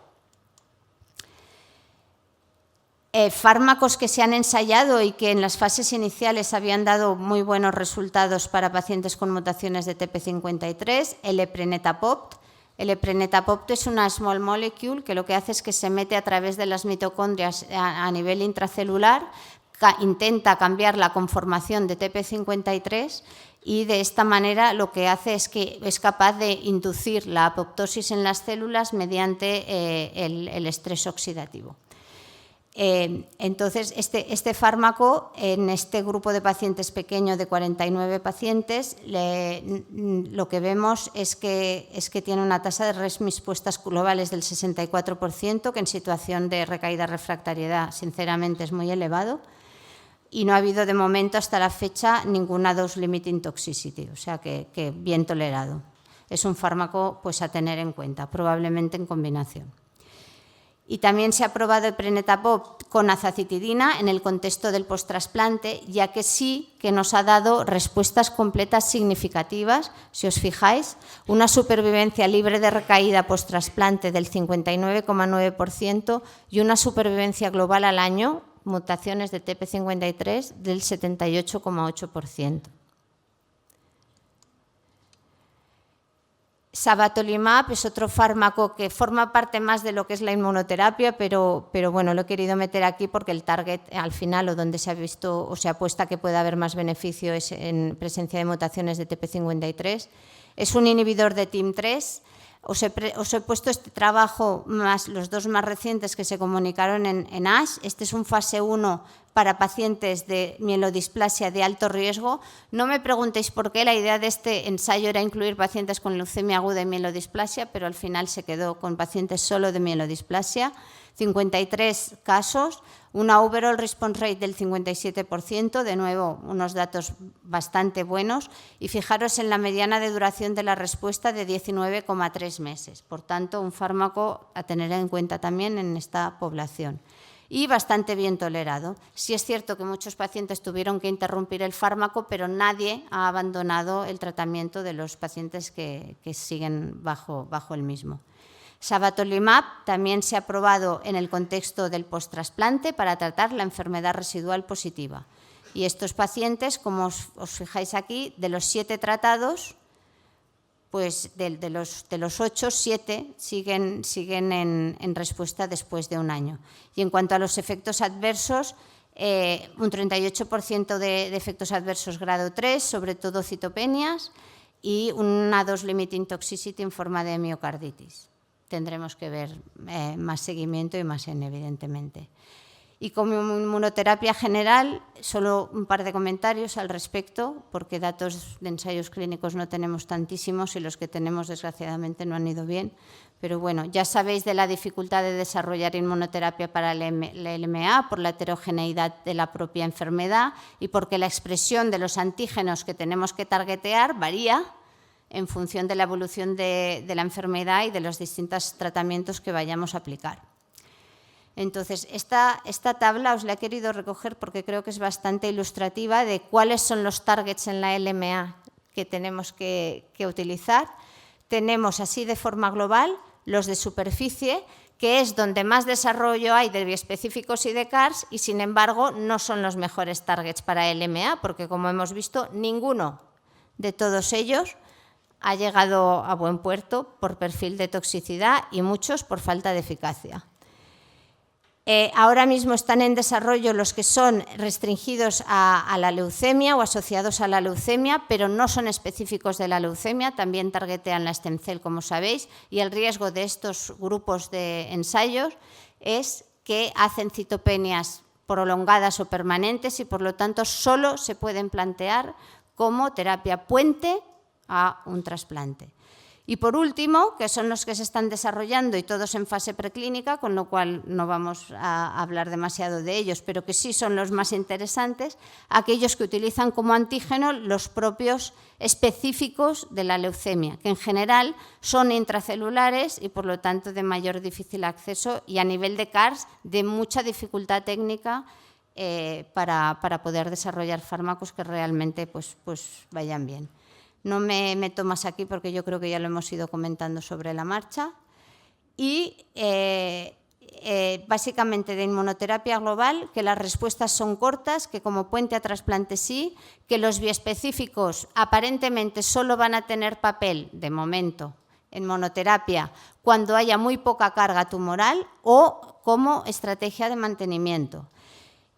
Fármacos que se han ensayado y que en las fases iniciales habían dado muy buenos resultados para pacientes con mutaciones de TP53, el eprenetapopt. El eprenetapopt es una small molecule que lo que hace es que se mete a través de las mitocondrias a nivel intracelular, intenta cambiar la conformación de TP53 y de esta manera lo que hace es que es capaz de inducir la apoptosis en las células mediante el estrés oxidativo. Entonces, este fármaco, en este grupo de pacientes pequeño de 49 pacientes, lo que vemos es que tiene una tasa de respuestas globales del 64%, que en situación de recaída refractariedad, sinceramente, es muy elevado, y no ha habido de momento hasta la fecha ninguna dose-limiting toxicity, o sea que bien tolerado. Es un fármaco pues, a tener en cuenta, probablemente en combinación. Y también se ha probado eprenetapopt con azacitidina en el contexto del post-trasplante, ya que sí que nos ha dado respuestas completas significativas, si os fijáis, una supervivencia libre de recaída post-trasplante del 59,9% y una supervivencia global al año, mutaciones de TP53, del 78,8%. Sabatolimab es otro fármaco que forma parte más de lo que es la inmunoterapia, pero bueno, lo he querido meter aquí porque el target al final, o donde se ha visto o se apuesta que puede haber más beneficio, es en presencia de mutaciones de TP53. Es un inhibidor de TIM3. Os he puesto este trabajo más los dos más recientes que se comunicaron en ASH. Este es un fase 1 para pacientes de mielodisplasia de alto riesgo. No me preguntéis por qué, la idea de este ensayo era incluir pacientes con leucemia aguda y mielodisplasia, pero al final se quedó con pacientes solo de mielodisplasia. 53 casos, una overall response rate del 57%, de nuevo unos datos bastante buenos, y fijaros en la mediana de duración de la respuesta de 19,3 meses. Por tanto, un fármaco a tener en cuenta también en esta población. Y bastante bien tolerado. Sí es cierto que muchos pacientes tuvieron que interrumpir el fármaco, pero nadie ha abandonado el tratamiento de los pacientes que siguen bajo el mismo. Sabatolimab también se ha probado en el contexto del posttrasplante para tratar la enfermedad residual positiva. Y estos pacientes, como os fijáis aquí, de los 7 tratados, pues de los 8, 7 siguen en respuesta después de un año. Y en cuanto a los efectos adversos, un 38% de efectos adversos grado 3, sobre todo citopenias, y una dose-limiting toxicity en forma de miocarditis. Tendremos que ver más seguimiento y más evidentemente. Y como inmunoterapia general, solo un par de comentarios al respecto, porque datos de ensayos clínicos no tenemos tantísimos y los que tenemos desgraciadamente no han ido bien. Pero bueno, ya sabéis de la dificultad de desarrollar inmunoterapia para la LMA por la heterogeneidad de la propia enfermedad y porque la expresión de los antígenos que tenemos que targetear varía en función de la evolución de la enfermedad y de los distintos tratamientos que vayamos a aplicar. Entonces, esta tabla os la he querido recoger porque creo que es bastante ilustrativa de cuáles son los targets en la LMA que tenemos que utilizar. Tenemos así de forma global los de superficie, que es donde más desarrollo hay de biespecíficos y de CARs, y sin embargo no son los mejores targets para LMA, porque como hemos visto, ninguno de todos ellos ha llegado a buen puerto por perfil de toxicidad y muchos por falta de eficacia. Ahora mismo están en desarrollo los que son restringidos a la leucemia o asociados a la leucemia, pero no son específicos de la leucemia, también targetean la stem cell, como sabéis, y el riesgo de estos grupos de ensayos es que hacen citopenias prolongadas o permanentes y por lo tanto solo se pueden plantear como terapia puente a un trasplante. Y por último, que son los que se están desarrollando y todos en fase preclínica, con lo cual no vamos a hablar demasiado de ellos, pero que sí son los más interesantes, aquellos que utilizan como antígeno los propios específicos de la leucemia, que en general son intracelulares y por lo tanto de mayor difícil acceso y a nivel de CARs de mucha dificultad técnica para poder desarrollar fármacos que realmente pues vayan bien. No me meto más aquí porque yo creo que ya lo hemos ido comentando sobre la marcha. Y básicamente de inmunoterapia global, que las respuestas son cortas, que como puente a trasplante sí, que los biespecíficos aparentemente solo van a tener papel, de momento, en monoterapia, cuando haya muy poca carga tumoral o como estrategia de mantenimiento.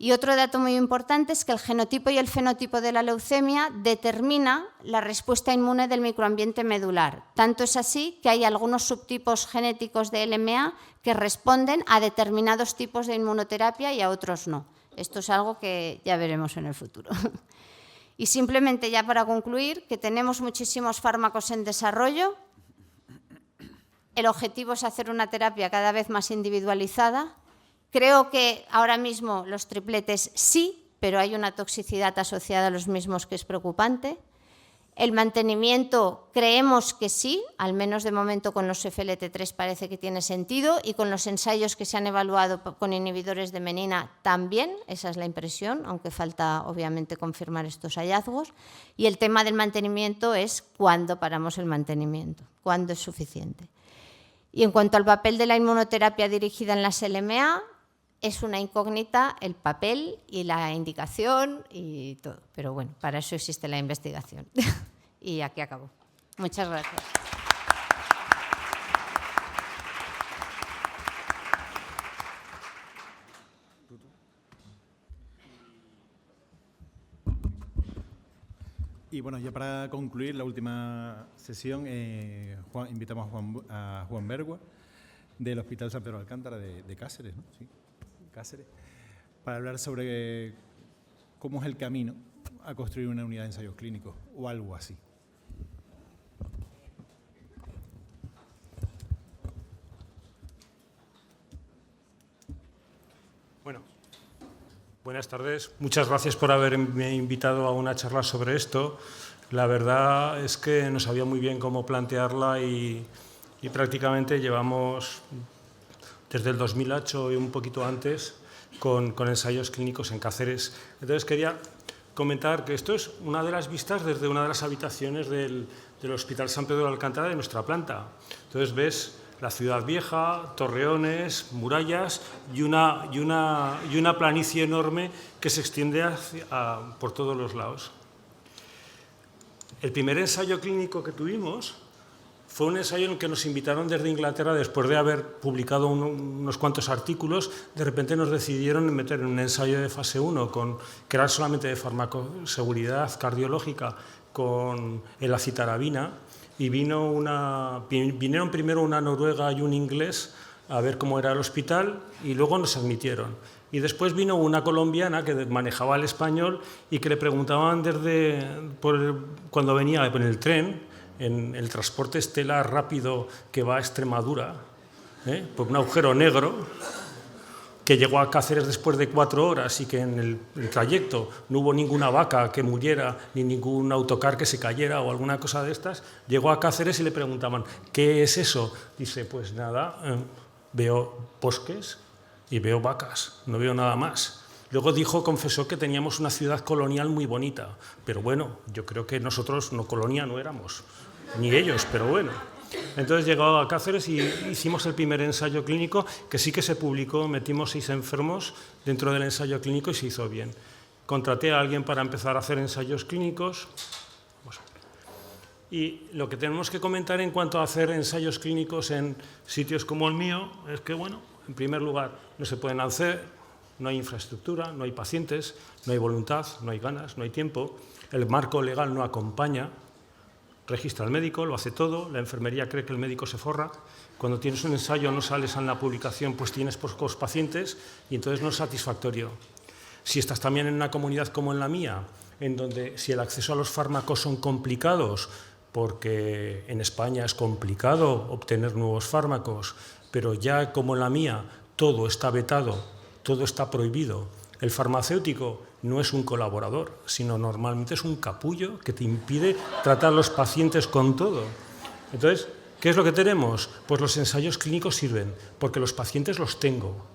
Y otro dato muy importante es que el genotipo y el fenotipo de la leucemia determina la respuesta inmune del microambiente medular. Tanto es así que hay algunos subtipos genéticos de LMA que responden a determinados tipos de inmunoterapia y a otros no. Esto es algo que ya veremos en el futuro. Y simplemente ya para concluir, que tenemos muchísimos fármacos en desarrollo. El objetivo es hacer una terapia cada vez más individualizada. Creo que ahora mismo los tripletes sí, pero hay una toxicidad asociada a los mismos que es preocupante. El mantenimiento creemos que sí, al menos de momento con los FLT3 parece que tiene sentido y con los ensayos que se han evaluado con inhibidores de menina también, esa es la impresión, aunque falta obviamente confirmar estos hallazgos. Y el tema del mantenimiento es cuándo paramos el mantenimiento, cuándo es suficiente. Y en cuanto al papel de la inmunoterapia dirigida en las LMA, es una incógnita el papel y la indicación y todo. Pero bueno, para eso existe la investigación. Y aquí acabo. Muchas gracias. Y bueno, ya para concluir la última sesión, invitamos a Juan Bergua, del Hospital San Pedro de Alcántara de Cáceres, ¿no? Sí, Cáceres, para hablar sobre cómo es el camino a construir una unidad de ensayos clínicos o algo así. Bueno, buenas tardes. Muchas gracias por haberme invitado a una charla sobre esto. La verdad es que no sabía muy bien cómo plantearla y prácticamente llevamos desde el 2008 y un poquito antes con ensayos clínicos en Cáceres. Entonces quería comentar que esto es una de las vistas desde una de las habitaciones del Hospital San Pedro de Alcántara de nuestra planta. Entonces ves la ciudad vieja, torreones, murallas y una planicie enorme que se extiende por todos los lados. El primer ensayo clínico que tuvimos fue un ensayo en el que nos invitaron desde Inglaterra, después de haber publicado unos cuantos artículos, de repente nos decidieron meter en un ensayo de fase 1, que era solamente de farmacoseguridad cardiológica, con el acitarabina, y vinieron primero una noruega y un inglés a ver cómo era el hospital, y luego nos admitieron. Y después vino una colombiana que manejaba el español y que le preguntaban cuando venía en el tren, en el transporte estelar rápido que va a Extremadura, por un agujero negro, que llegó a Cáceres después de 4 horas y que en el trayecto no hubo ninguna vaca que muriera, ni ningún autocar que se cayera o alguna cosa de estas, llegó a Cáceres y le preguntaban, ¿qué es eso? Dice, pues nada, veo bosques y veo vacas, no veo nada más. Luego confesó que teníamos una ciudad colonial muy bonita, pero bueno, yo creo que nosotros colonia no éramos, ni ellos, pero bueno. Entonces llegó a Cáceres y hicimos el primer ensayo clínico, que sí que se publicó, metimos 6 enfermos dentro del ensayo clínico y se hizo bien. Contraté a alguien para empezar a hacer ensayos clínicos. Y lo que tenemos que comentar en cuanto a hacer ensayos clínicos en sitios como el mío es que, bueno, en primer lugar, no se pueden hacer, no hay infraestructura, no hay pacientes, no hay voluntad, no hay ganas, no hay tiempo, el marco legal no acompaña, registra al médico, lo hace todo, la enfermería cree que el médico se forra, cuando tienes un ensayo no sales en la publicación, pues tienes pocos pacientes y entonces no es satisfactorio. Si estás también en una comunidad como en la mía, en donde si el acceso a los fármacos son complicados, porque en España es complicado obtener nuevos fármacos, pero ya como en la mía todo está vetado, todo está prohibido. El farmacéutico no es un colaborador, sino normalmente es un capullo que te impide tratar a los pacientes con todo. Entonces, ¿qué es lo que tenemos? Pues los ensayos clínicos sirven, porque los pacientes los tengo,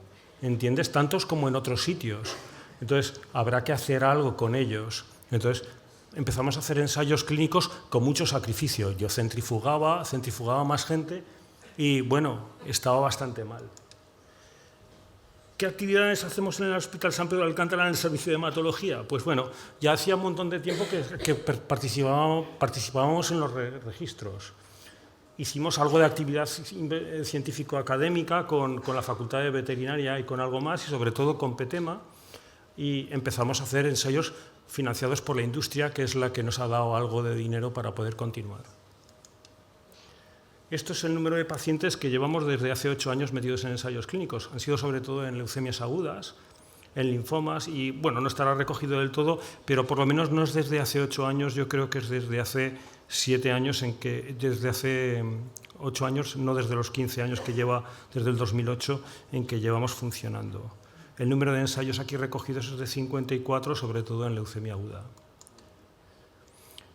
¿entiendes? Tantos como en otros sitios. Entonces, habrá que hacer algo con ellos. Entonces, empezamos a hacer ensayos clínicos con mucho sacrificio. Yo centrifugaba más gente y, bueno, estaba bastante mal. ¿Qué actividades hacemos en el Hospital San Pedro de Alcántara en el servicio de hematología? Pues bueno, ya hacía un montón de tiempo que participábamos en los registros. Hicimos algo de actividad científico-académica con la Facultad de Veterinaria y con algo más, y sobre todo con PETEMA, y empezamos a hacer ensayos financiados por la industria, que es la que nos ha dado algo de dinero para poder continuar. Esto es el número de pacientes que llevamos desde hace 8 años metidos en ensayos clínicos. Han sido sobre todo en leucemias agudas, en linfomas y, bueno, no estará recogido del todo, pero por lo menos no es desde hace 8 años, yo creo que es desde hace 7 años, desde hace 8 años, no desde los 15 años que lleva, desde el 2008, en que llevamos funcionando. El número de ensayos aquí recogidos es de 54, sobre todo en leucemia aguda.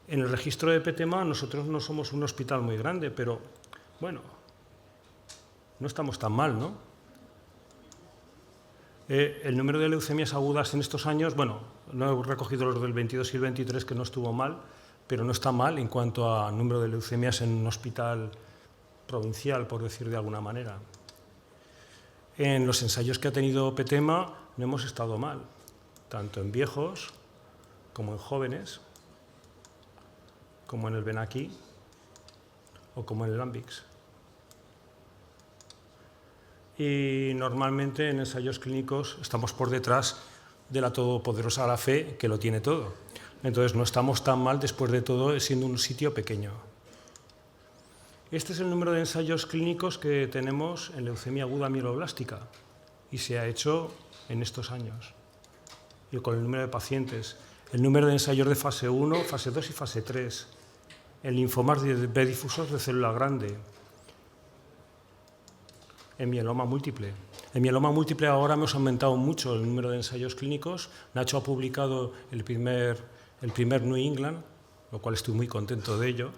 En el registro de PETEMA nosotros no somos un hospital muy grande, pero bueno, no estamos tan mal, ¿no? El número de leucemias agudas en estos años, bueno, no he recogido los del 22 y el 23, que no estuvo mal, pero no está mal en cuanto a número de leucemias en un hospital provincial, por decir de alguna manera. En los ensayos que ha tenido PETEMA no hemos estado mal, tanto en viejos como en jóvenes, como en el Benaki o como en el Ambix. Y normalmente en ensayos clínicos estamos por detrás de la todopoderosa la fe, que lo tiene todo. Entonces no estamos tan mal después de todo siendo un sitio pequeño. Este es el número de ensayos clínicos que tenemos en leucemia aguda mieloblástica y se ha hecho en estos años. Y con el número de pacientes, el número de ensayos de fase 1, fase 2 y fase 3, en linfomas B difusos de célula grande, en mieloma múltiple. En mieloma múltiple ahora hemos aumentado mucho el número de ensayos clínicos. Nacho ha publicado el primer New England, lo cual estoy muy contento de ello,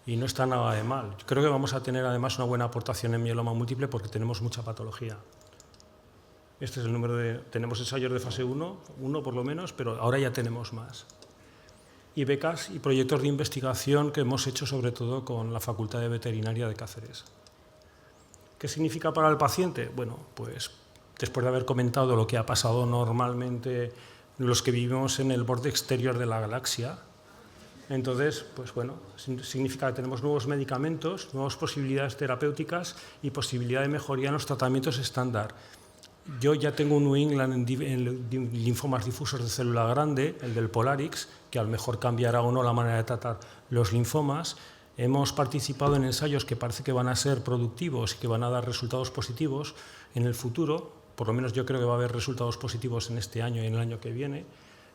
y no está nada de mal. Creo que vamos a tener además una buena aportación en mieloma múltiple porque tenemos mucha patología. Este es el número de... Tenemos ensayos de fase 1, uno por lo menos, pero ahora ya tenemos más. Y becas y proyectos de investigación que hemos hecho sobre todo con la Facultad de Veterinaria de Cáceres. ¿Qué significa para el paciente? Bueno, pues después de haber comentado lo que ha pasado normalmente los que vivimos en el borde exterior de la galaxia, entonces, pues bueno, significa que tenemos nuevos medicamentos, nuevas posibilidades terapéuticas y posibilidad de mejoría en los tratamientos estándar. Yo ya tengo un New England en linfomas difusos de célula grande, el del Polarix, que a lo mejor cambiará o no la manera de tratar los linfomas. Hemos participado en ensayos que parece que van a ser productivos y que van a dar resultados positivos en el futuro. Por lo menos yo creo que va a haber resultados positivos en este año y en el año que viene.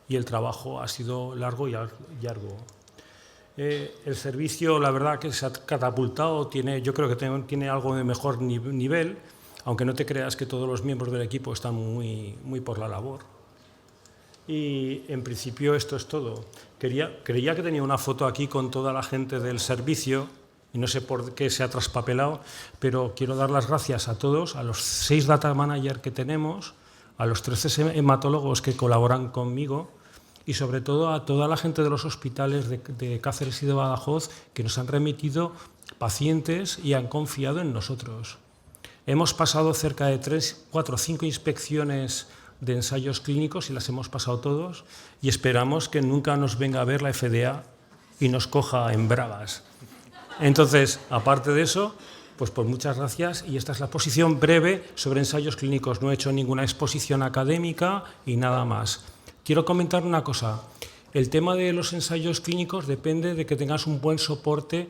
Y el trabajo ha sido largo y arduo. El servicio, la verdad, que se ha catapultado, yo creo que tiene algo de mejor nivel, aunque no te creas que todos los miembros del equipo están muy por la labor. Y en principio esto es todo. Creía que tenía una foto aquí con toda la gente del servicio, y no sé por qué se ha traspapelado, pero quiero dar las gracias a todos, a los 6 data managers que tenemos, a los 13 hematólogos que colaboran conmigo, y sobre todo a toda la gente de los hospitales de Cáceres y de Badajoz que nos han remitido pacientes y han confiado en nosotros. Hemos pasado cerca de 3, 4, 5 inspecciones de ensayos clínicos y las hemos pasado todos y esperamos que nunca nos venga a ver la FDA y nos coja en bragas. Entonces, aparte de eso, pues muchas gracias y esta es la exposición breve sobre ensayos clínicos. No he hecho ninguna exposición académica y nada más. Quiero comentar una cosa. El tema de los ensayos clínicos depende de que tengas un buen soporte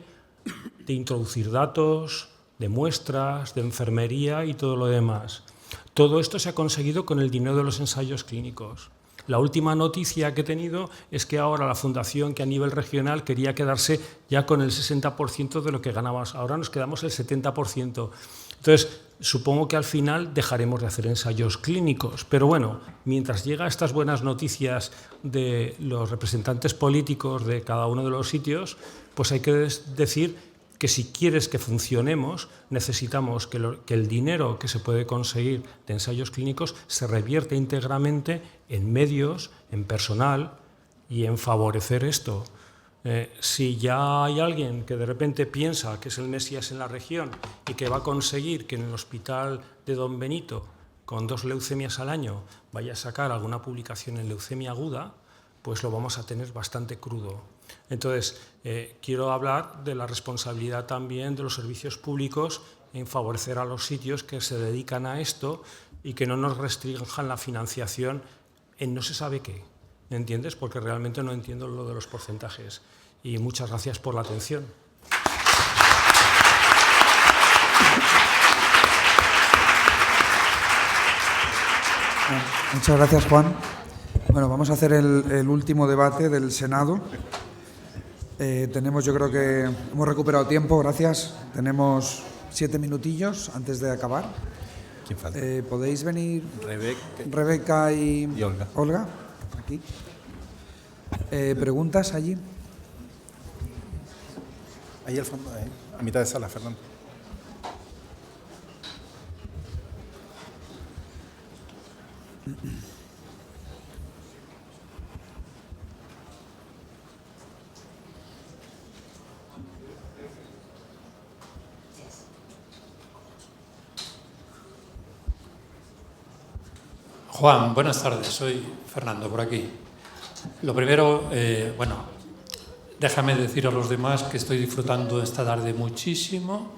de introducir datos, de muestras, de enfermería y todo lo demás. Todo esto se ha conseguido con el dinero de los ensayos clínicos. La última noticia que he tenido es que ahora la Fundación, que a nivel regional quería quedarse ya con el 60% de lo que ganábamos, ahora nos quedamos el 70%. Entonces, supongo que al final dejaremos de hacer ensayos clínicos, pero bueno, mientras llegan estas buenas noticias de los representantes políticos de cada uno de los sitios, pues hay que decir que si quieres que funcionemos, necesitamos que el dinero que se puede conseguir de ensayos clínicos se revierte íntegramente en medios, en personal y en favorecer esto. Si ya hay alguien que de repente piensa que es el Mesías en la región y que va a conseguir que en el hospital de Don Benito, con 2 leucemias al año, vaya a sacar alguna publicación en leucemia aguda, pues lo vamos a tener bastante crudo. Entonces, quiero hablar de la responsabilidad también de los servicios públicos en favorecer a los sitios que se dedican a esto y que no nos restrinjan la financiación en no se sabe qué. ¿Me entiendes? Porque realmente no entiendo lo de los porcentajes. Y muchas gracias por la atención. Muchas gracias, Juan. Bueno, vamos a hacer el último debate del Senado. Yo creo que hemos recuperado tiempo, gracias. Tenemos 7 minutillos antes de acabar. ¿Quién falta? ¿Podéis venir? Rebeca y Olga. Aquí. ¿Preguntas allí? Ahí al fondo, a mitad de sala, Fernando. Juan, buenas tardes. Soy Fernando, por aquí. Lo primero, déjame decir a los demás que estoy disfrutando de esta tarde muchísimo.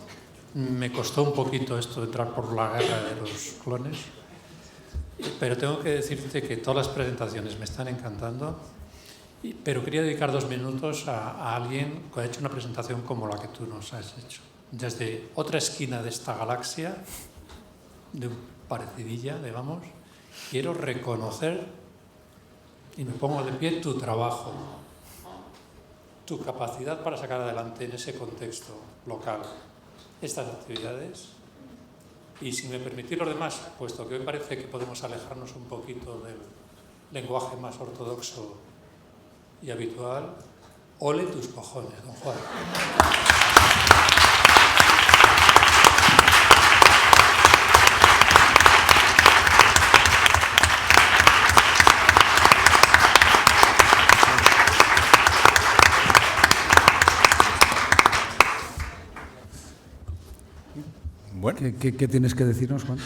Me costó un poquito esto de entrar por la guerra de los clones, pero tengo que decirte que todas las presentaciones me están encantando Pero quería dedicar 2 minutos a alguien que ha hecho una presentación como la que tú nos has hecho. Desde otra esquina de esta galaxia, de un parecidilla, digamos, quiero reconocer, y me pongo de pie, tu trabajo, tu capacidad para sacar adelante en ese contexto local estas actividades. Y si me permitís los demás, puesto que hoy parece que podemos alejarnos un poquito del lenguaje más ortodoxo y habitual, ole tus cojones, don Juan. Bueno, ¿Qué tienes que decirnos, Juan?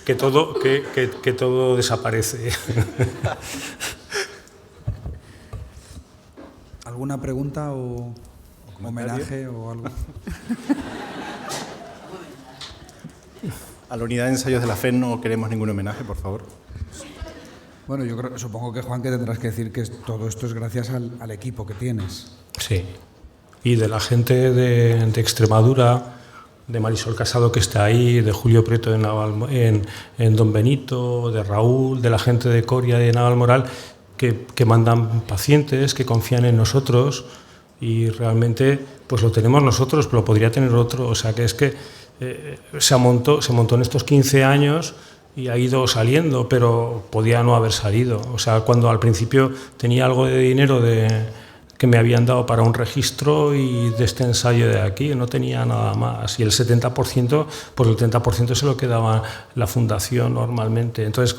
Que todo desaparece. ¿Alguna pregunta o homenaje o algo? a la unidad de ensayos de la FED no queremos ningún homenaje, por favor. Bueno, supongo que, Juan, que tendrás que decir que todo esto es gracias al equipo que tienes. Sí. Y de la gente de Extremadura, de Marisol Casado que está ahí, de Julio Prieto en Don Benito, de Raúl, de la gente de Coria, de Navalmoral, que mandan pacientes, que confían en nosotros y realmente pues lo tenemos nosotros, pero lo podría tener otro. O sea, que es que se montó en estos 15 años y ha ido saliendo, pero podía no haber salido. O sea, cuando al principio tenía algo de dinero que me habían dado para un registro y de este ensayo de aquí, no tenía nada más. Y el 70%, pues el 30% se lo quedaba la fundación normalmente. Entonces,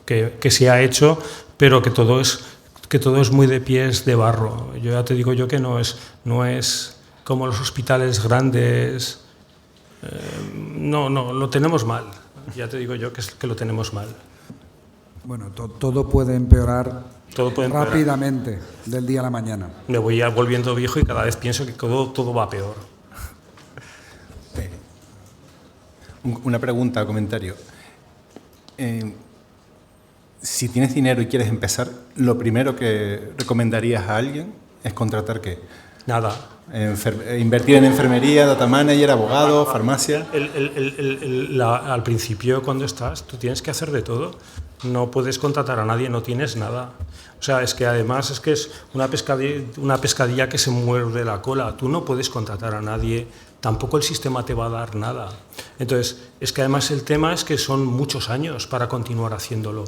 que se ha hecho, pero que todo es muy de pies de barro. Yo ya te digo yo que no es como los hospitales grandes. No, lo tenemos mal. Ya te digo yo que lo tenemos mal. Bueno, todo puede empeorar. Todo puede empeorar rápidamente, del día a la mañana. Me voy ya volviendo viejo y cada vez pienso que todo va peor. Una pregunta o comentario. Si tienes dinero y quieres empezar, ¿lo primero que recomendarías a alguien es contratar qué? Nada. Invertir en enfermería, data manager, abogado, farmacia. Al principio, cuando tú tienes que hacer de todo. No puedes contratar a nadie, no tienes nada. O sea, es que además es una pescadilla que se muerde la cola. Tú no puedes contratar a nadie, tampoco el sistema te va a dar nada. Entonces, es que además el tema es que son muchos años para continuar haciéndolo.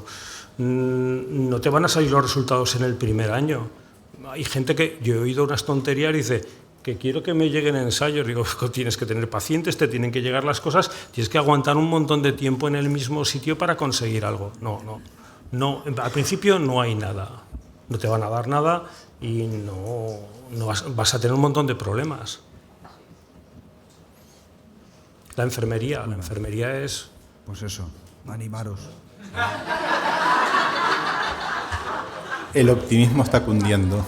No te van a salir los resultados en el primer año. Hay gente que, yo he oído unas tonterías y dice que quiero que me lleguen ensayos. Digo, tienes que tener pacientes, te tienen que llegar las cosas, tienes que aguantar un montón de tiempo en el mismo sitio para conseguir algo. No, al principio no hay nada. No te van a dar nada y no vas a tener un montón de problemas. La enfermería es... Pues eso, animaros. El optimismo está cundiendo.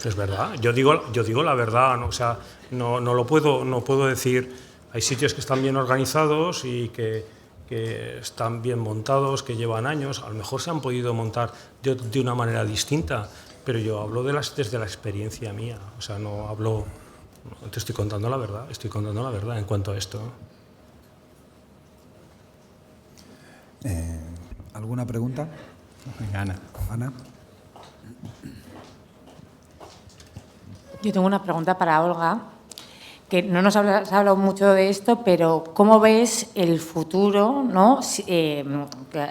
Es verdad, yo digo la verdad, ¿no? O sea, no puedo decir. Hay sitios que están bien organizados y que están bien montados, que llevan años, a lo mejor se han podido montar de una manera distinta, pero yo hablo desde la experiencia mía, o sea, te estoy contando la verdad en cuanto a esto. ¿Alguna pregunta? Ana. Yo tengo una pregunta para Olga, que no nos has hablado mucho de esto, pero ¿cómo ves el futuro, ¿no? Que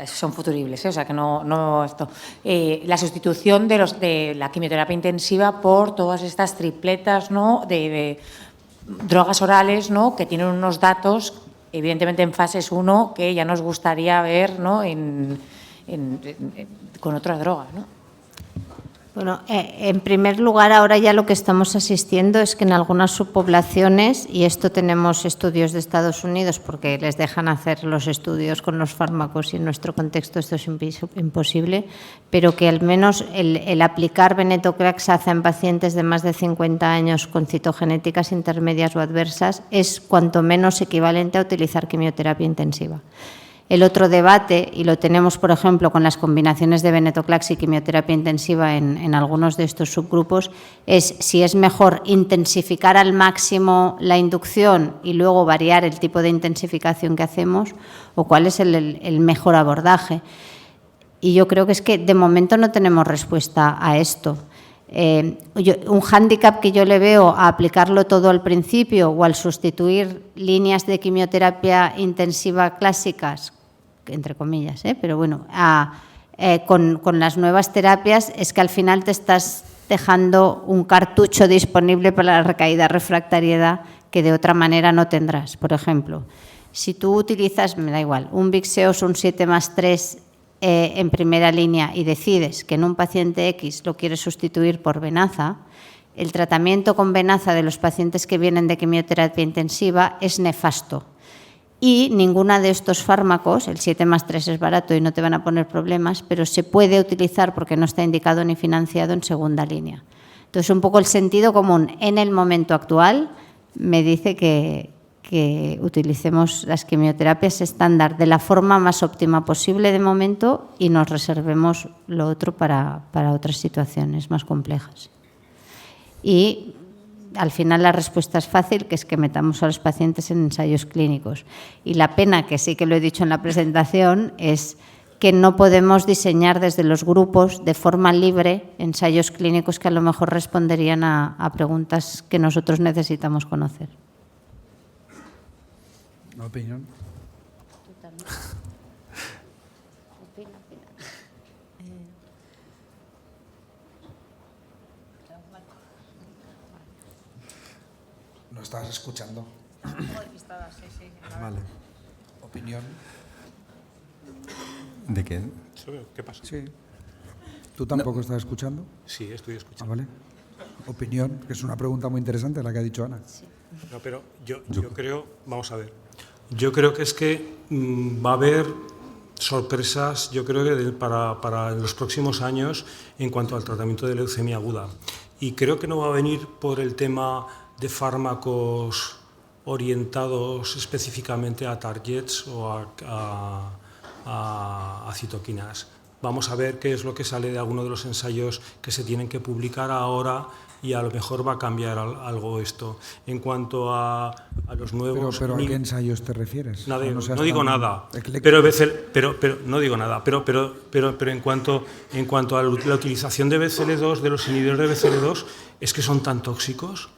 son futuribles, o sea, que no esto. La sustitución de la quimioterapia intensiva por todas estas tripletas, ¿no? de drogas orales, ¿no? Que tienen unos datos, evidentemente en fases 1, que ya nos gustaría ver, ¿no? Con otras drogas, ¿no? Bueno, en primer lugar, ahora ya lo que estamos asistiendo es que en algunas subpoblaciones, y esto tenemos estudios de Estados Unidos porque les dejan hacer los estudios con los fármacos y en nuestro contexto esto es imposible, pero que al menos el aplicar venetoclax en pacientes de más de 50 años con citogenéticas intermedias o adversas es cuanto menos equivalente a utilizar quimioterapia intensiva. El otro debate, y lo tenemos, por ejemplo, con las combinaciones de venetoclax y quimioterapia intensiva en algunos de estos subgrupos, es si es mejor intensificar al máximo la inducción y luego variar el tipo de intensificación que hacemos, o cuál es el mejor abordaje. Y yo creo que es que de momento no tenemos respuesta a esto. Un hándicap que yo le veo a aplicarlo todo al principio o al sustituir líneas de quimioterapia intensiva clásicas, entre comillas, pero bueno, con las nuevas terapias es que al final te estás dejando un cartucho disponible para la recaída refractariedad que de otra manera no tendrás. Por ejemplo, si tú utilizas, me da igual, un Vyxeos, un 7+3 en primera línea y decides que en un paciente X lo quieres sustituir por venaza, el tratamiento con venaza de los pacientes que vienen de quimioterapia intensiva es nefasto. Y ninguna de estos fármacos, el 7+3 es barato y no te van a poner problemas, pero se puede utilizar porque no está indicado ni financiado en segunda línea. Entonces, un poco el sentido común en el momento actual me dice que utilicemos las quimioterapias estándar de la forma más óptima posible de momento y nos reservemos lo otro para otras situaciones más complejas. Y al final la respuesta es fácil, que es que metamos a los pacientes en ensayos clínicos. Y la pena, que sí que lo he dicho en la presentación, es que no podemos diseñar desde los grupos de forma libre ensayos clínicos que a lo mejor responderían a preguntas que nosotros necesitamos conocer. ¿Una opinión? Tú también. Opina. ¿No estabas escuchando? Vale. ¿Opinión? ¿De qué? ¿Qué pasa? Sí. ¿Tú tampoco estás escuchando? Sí, estoy Ah, escuchando. vale. ¿Opinión? Que es una pregunta muy interesante la que ha dicho Ana. No, pero yo creo, vamos a ver, yo creo que es que va a haber sorpresas, yo creo que para los próximos años en cuanto al tratamiento de leucemia aguda. Y creo que no va a venir por el tema de fármacos orientados específicamente a targets o a citoquinas. Vamos a ver qué es lo que sale de alguno de los ensayos que se tienen que publicar ahora y a lo mejor va a cambiar algo esto. En cuanto a los nuevos... ¿Pero a qué ensayos te refieres? No, No seas no digo tan nada, ecléctico. pero no digo nada, pero en cuanto a la utilización de BCL2, de los inhibidores de BCL2, es que son tan tóxicos,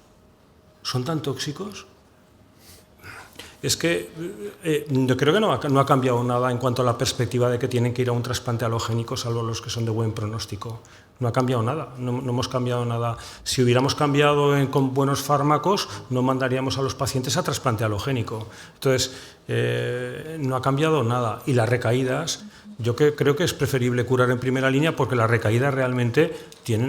es que yo creo que no ha cambiado nada en cuanto a la perspectiva de que tienen que ir a un trasplante halogénico, salvo los que son de buen pronóstico. No ha cambiado nada, no hemos cambiado nada. Si hubiéramos cambiado con buenos fármacos, no mandaríamos a los pacientes a trasplante halogénico. Entonces, no ha cambiado nada. Y las recaídas, yo creo que es preferible curar en primera línea porque las recaídas realmente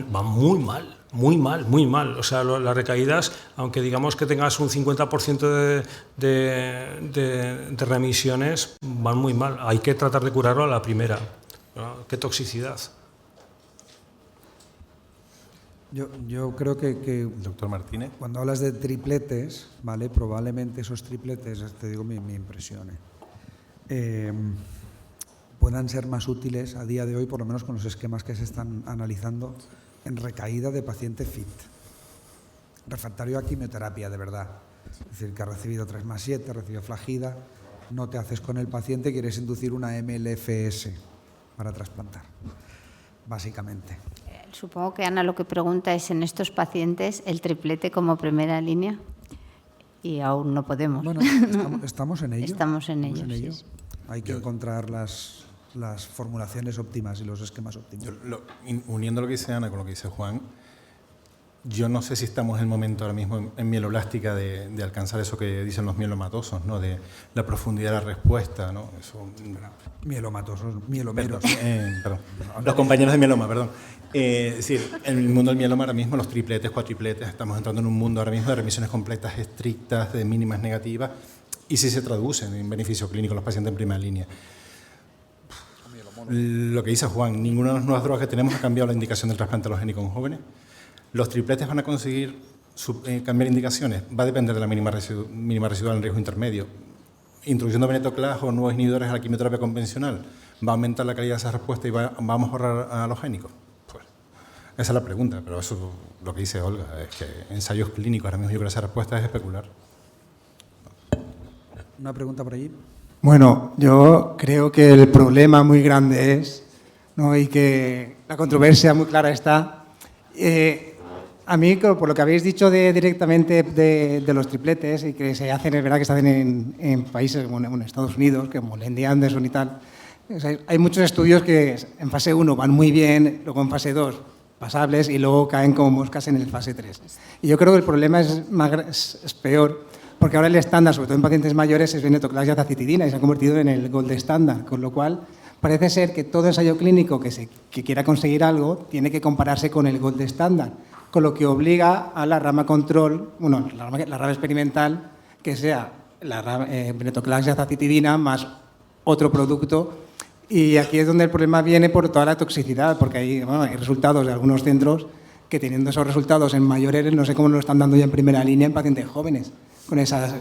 van muy mal. Muy mal. O sea, las recaídas, aunque digamos que tengas un 50% de remisiones, van muy mal. Hay que tratar de curarlo a la primera. ¿No? ¿Qué toxicidad? Yo creo que Doctor Martínez. cuando hablas de tripletes, ¿vale? Probablemente esos tripletes, te digo mi impresión, puedan ser más útiles a día de hoy, por lo menos con los esquemas que se están analizando, en recaída de paciente fit, refractario a quimioterapia de verdad. Es decir, que ha recibido 3+7, ha recibido flagida, no te haces con el paciente, quieres inducir una MLFS para trasplantar, básicamente. Supongo que Ana lo que pregunta es en estos pacientes el triplete como primera línea y aún no podemos. Bueno, estamos en ello. Estamos en ello. Sí. Hay que encontrar las formulaciones óptimas y los esquemas óptimos. Uniendo lo que dice Ana con lo que dice Juan, yo no sé si estamos en el momento ahora mismo en mieloblástica de alcanzar eso que dicen los mielomatosos, ¿no? De la profundidad de la respuesta, ¿no? Eso, mielomatosos, mielomeros. Perdón. Los compañeros de mieloma, perdón. Es decir, en el mundo del mieloma ahora mismo los tripletes, cuatripletes, estamos entrando en un mundo ahora mismo de remisiones completas estrictas, de mínimas negativas, y si se traducen en beneficio clínico en los pacientes en primera línea. Lo que dice Juan, ninguna de las nuevas drogas que tenemos ha cambiado la indicación del trasplante halogénico en jóvenes. ¿Los tripletes van a conseguir cambiar indicaciones? Va a depender de la mínima residual en riesgo intermedio. introduciendo venetoclax o nuevos inhibidores a la quimioterapia convencional, ¿va a aumentar la calidad de esa respuesta y vamos a ahorrar halogénicos? Pues esa es la pregunta, pero eso es lo que dice Olga, es que ensayos clínicos, ahora mismo yo creo que esa respuesta es especular. Una pregunta por allí. Bueno, yo creo que el problema muy grande es, ¿no?, y que la controversia muy clara está. A mí, por lo que habéis dicho directamente de los tripletes, y que se hacen, es verdad que se hacen en países como en Estados Unidos, como Lendy Anderson y tal, o sea, hay muchos estudios que en fase 1 van muy bien, luego en fase 2 pasables y luego caen como moscas en el fase 3. Y yo creo que el problema es peor, porque ahora el estándar, sobre todo en pacientes mayores, es venetoclax y azacitidina y se ha convertido en el gold estándar, con lo cual parece ser que todo ensayo clínico que quiera conseguir algo tiene que compararse con el gold estándar, con lo que obliga a la rama control, bueno, la rama experimental, que sea la venetoclax y azacitidina más otro producto. Y aquí es donde el problema viene por toda la toxicidad, porque hay resultados de algunos centros que, teniendo esos resultados en mayores, no sé cómo lo están dando ya en primera línea en pacientes jóvenes, con esas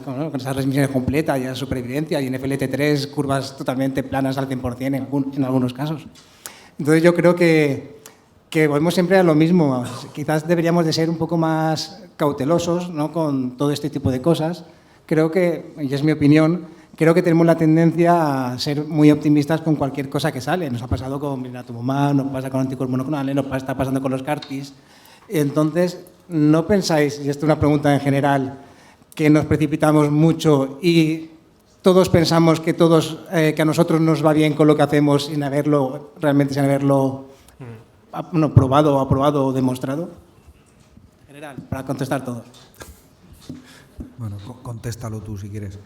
remisiones completas, ya supervivencia, y en FLT3 curvas totalmente planas al 100% en algunos casos. Entonces yo creo que volvemos siempre a lo mismo. Quizás deberíamos de ser un poco más cautelosos, ¿no?, con todo este tipo de cosas. Creo que, y es mi opinión, creo que tenemos la tendencia a ser muy optimistas con cualquier cosa que sale. Nos ha pasado con blinatumomab, nos pasa con anticuerpos monoclonales, nos está pasando con los CAR-Ts. Entonces, ¿no pensáis, y esto es una pregunta en general, que nos precipitamos mucho y todos pensamos que a nosotros nos va bien con lo que hacemos sin haberlo probado o aprobado o demostrado? En general, para contestar todo. Bueno, contéstalo tú si quieres.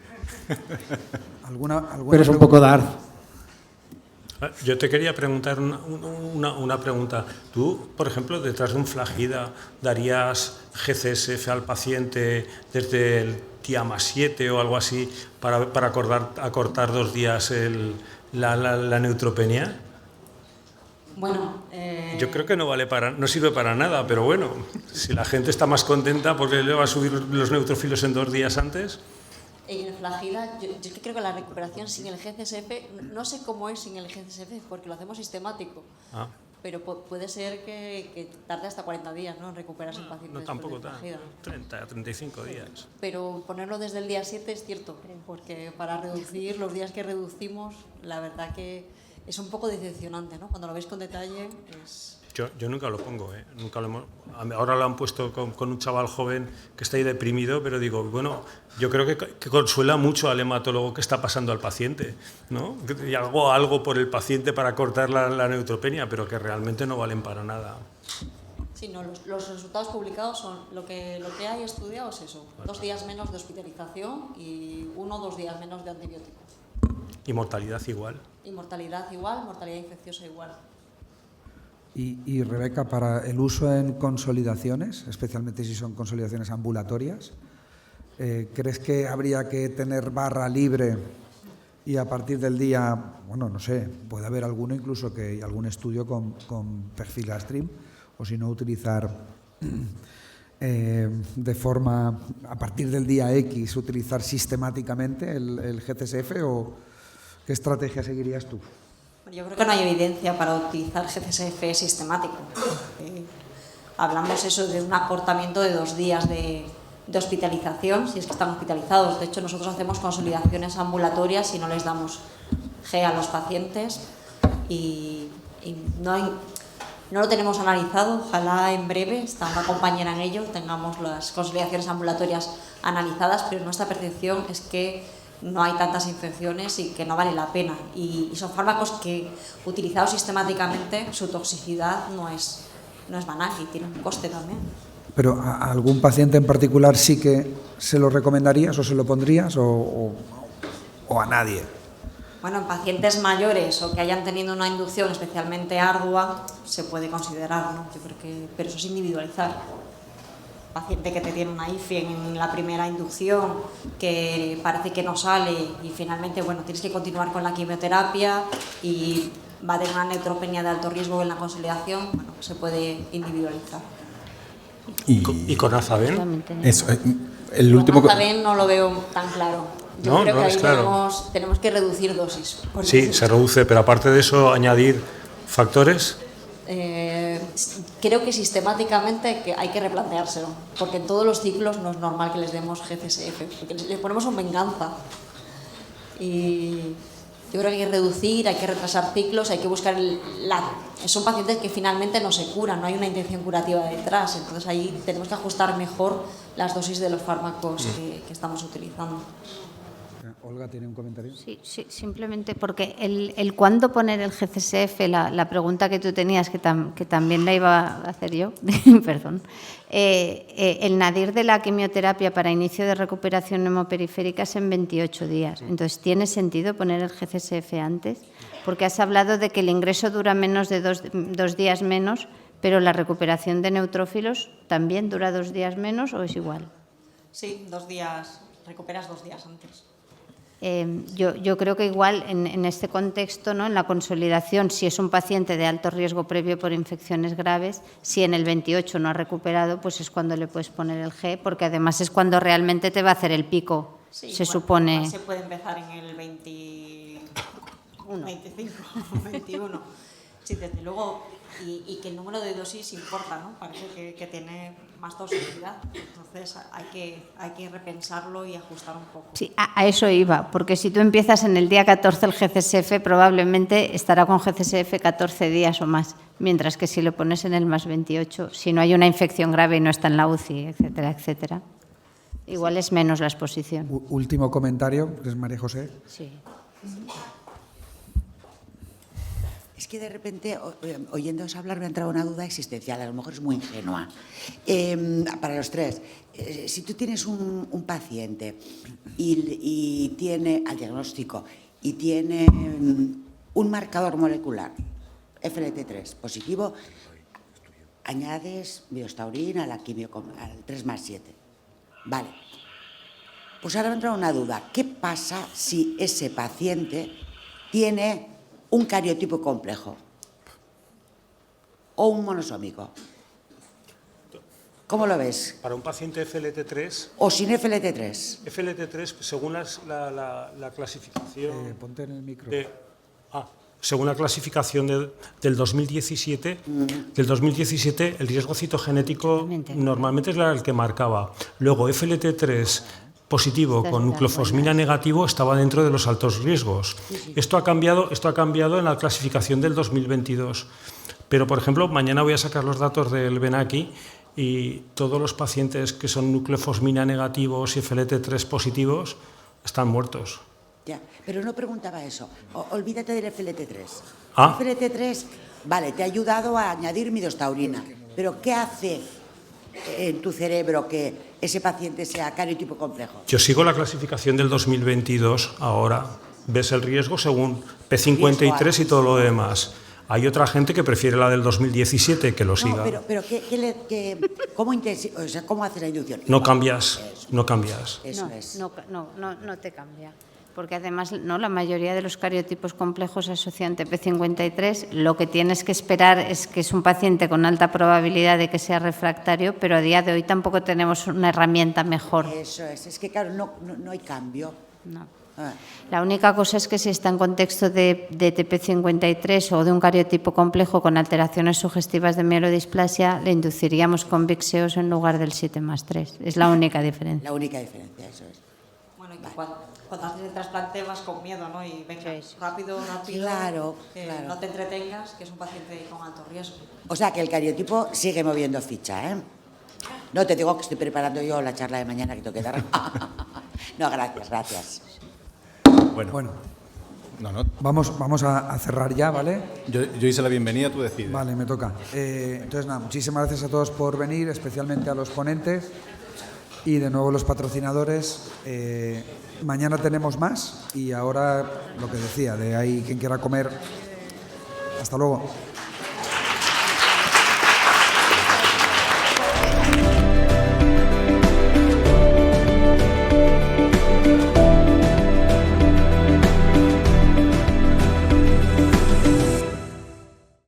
¿Alguna Pero es un poco dar. Yo te quería preguntar una pregunta. Tú, por ejemplo, detrás de un Flagida, ¿darías GCSF al paciente desde el día +7 o algo así para acortar 2 días la neutropenia? Bueno, yo creo que no sirve para nada, pero bueno, si la gente está más contenta porque le va a subir los neutrófilos en 2 días antes. En el Flagida, yo creo que la recuperación sin el GCSF, no sé cómo es sin el GCSF, porque lo hacemos sistemático, pero puede ser que tarde hasta 40 días, ¿no?, en recuperarse el paciente. No tampoco tanto, 30 a 35 días. Pero ponerlo desde el día 7 es cierto, porque para reducir los días que reducimos, la verdad que es un poco decepcionante, ¿no? Cuando lo veis con detalle es... Yo nunca lo pongo, ¿eh? Ahora lo han puesto con un chaval joven que está ahí deprimido, pero digo, bueno, yo creo que consuela mucho al hematólogo que está pasando al paciente, ¿no? Y hago algo por el paciente para cortar la neutropenia, pero que realmente no valen para nada. Sí, no, los resultados publicados son lo que hay estudiado es eso, 2 días menos de hospitalización y 1 o 2 días menos de antibióticos. Y mortalidad igual. Y mortalidad igual, mortalidad infecciosa igual. Y Rebeca, para el uso en consolidaciones, especialmente si son consolidaciones ambulatorias, ¿crees que habría que tener barra libre y a partir del día, bueno, no sé, puede haber alguno incluso que algún estudio con perfilastrim, o si no utilizar de forma, a partir del día X, utilizar sistemáticamente el GCSF, o qué estrategia seguirías tú? Yo creo que no hay evidencia para utilizar GCSF sistemático. Hablamos eso de un acortamiento de 2 días de hospitalización, si es que están hospitalizados. De hecho, nosotros hacemos consolidaciones ambulatorias y no les damos G a los pacientes y no lo tenemos analizado. Ojalá en breve, está una compañera en ello, tengamos las consolidaciones ambulatorias analizadas, pero nuestra percepción es que no hay tantas infecciones y que no vale la pena. Y son fármacos que, utilizados sistemáticamente, su toxicidad no es banal y tiene un coste también. ¿Pero a algún paciente en particular sí que se lo recomendarías o se lo pondrías o a nadie? Bueno, en pacientes mayores o que hayan tenido una inducción especialmente ardua se puede considerar, ¿no? Yo creo que, pero eso es individualizar. Paciente que te tiene una IFI en la primera inducción, que parece que no sale y finalmente, bueno, tienes que continuar con la quimioterapia y va a tener una neutropenia de alto riesgo en la consolidación, bueno, se puede individualizar. ¿Y con Azaven? Eso, el último... Con Azaven no lo veo tan claro. Yo No, creo no, que es ahí claro. tenemos que reducir dosis. Sí, se reduce, pero aparte de eso, añadir factores. Creo que sistemáticamente hay que replanteárselo, porque en todos los ciclos no es normal que les demos GCSF, porque les ponemos un venganza. Y yo creo que hay que reducir, hay que retrasar ciclos, hay que buscar son pacientes que finalmente no se curan, no hay una intención curativa detrás, entonces ahí tenemos que ajustar mejor las dosis de los fármacos que estamos utilizando. Olga tiene un comentario. Sí, simplemente porque el cuándo poner el GCSF, la pregunta que tú tenías, que también la iba a hacer yo, perdón, el nadir de la quimioterapia para inicio de recuperación neumoperiférica es en 28 días. Entonces, ¿tiene sentido poner el GCSF antes? Porque has hablado de que el ingreso dura menos de 2 días menos, pero la recuperación de neutrófilos también dura 2 días menos, ¿o es igual? Sí, 2 días, recuperas 2 días antes. Yo creo que igual en este contexto, ¿no?, en la consolidación, si es un paciente de alto riesgo previo por infecciones graves, si en el 28 no ha recuperado, pues es cuando le puedes poner el G, porque además es cuando realmente te va a hacer el pico, Sí, se supone. igual se puede empezar en el 25, 21. Sí, desde luego, y que el número de dosis importa, ¿no? Parece que tiene más toxicidad, entonces hay que repensarlo y ajustar un poco. Sí, a eso iba, porque si tú empiezas en el día 14 el GCSF, probablemente estará con GCSF 14 días o más, mientras que si lo pones en el más 28, si no hay una infección grave y no está en la UCI, etcétera, etcétera, igual es menos la exposición. Último comentario, es María José. Sí. Es que de repente, oyéndoos hablar, me ha entrado una duda existencial, a lo mejor es muy ingenua. Para los tres, si tú tienes un paciente y tiene al diagnóstico y tiene un marcador molecular, FLT3 positivo, añades biostaurina a la quimio, al 3+7. Vale. Pues ahora me ha entrado una duda. ¿Qué pasa si ese paciente tiene un cariotipo complejo o un monosómico? ¿Cómo lo ves? Para un paciente FLT3... ¿O sin FLT3? FLT3, según la clasificación... Ponte en el micro. Según la clasificación del 2017, el riesgo citogenético normalmente es el que marcaba. Luego, FLT3 positivo con nucleofosmina negativo estaba dentro de los altos riesgos. Esto ha cambiado en la clasificación del 2022. Pero, por ejemplo, mañana voy a sacar los datos del BENACI y todos los pacientes que son nucleofosmina negativos y FLT3 positivos están muertos. Ya, pero no preguntaba eso. Olvídate del FLT3. FLT3, vale, te ha ayudado a añadir midostaurina, pero ¿qué hace en tu cerebro que ese paciente sea cariotipo complejo? Yo sigo la clasificación del 2022 ahora. Ves el riesgo según P53 y todo lo demás. Hay otra gente que prefiere la del 2017, que lo siga. No, pero ¿cómo hace la inducción? No cambias, no cambias. Eso es. No te cambia. Porque además, ¿no?, la mayoría de los cariotipos complejos asocian TP53. Lo que tienes que esperar es que es un paciente con alta probabilidad de que sea refractario, pero a día de hoy tampoco tenemos una herramienta mejor. Eso es que claro, no hay cambio. No. La única cosa es que si está en contexto de TP53 o de un cariotipo complejo con alteraciones sugestivas de mielodisplasia, le induciríamos con Vixeos en lugar del 7+3. Es la única diferencia. La única diferencia, eso es. Bueno, y cuando haces el trasplante vas con miedo, ¿no? Y venga, rápido, Claro. no te entretengas, que es un paciente con alto riesgo. O sea, que el cariotipo sigue moviendo ficha, ¿eh? No te digo que estoy preparando yo la charla de mañana que tengo que dar. No, gracias. Bueno. Vamos a cerrar ya, ¿vale? Yo hice la bienvenida, tú decides. Vale, me toca. Entonces, nada, muchísimas gracias a todos por venir, especialmente a los ponentes y de nuevo los patrocinadores. Mañana tenemos más y ahora lo que decía, de ahí quien quiera comer. Hasta luego.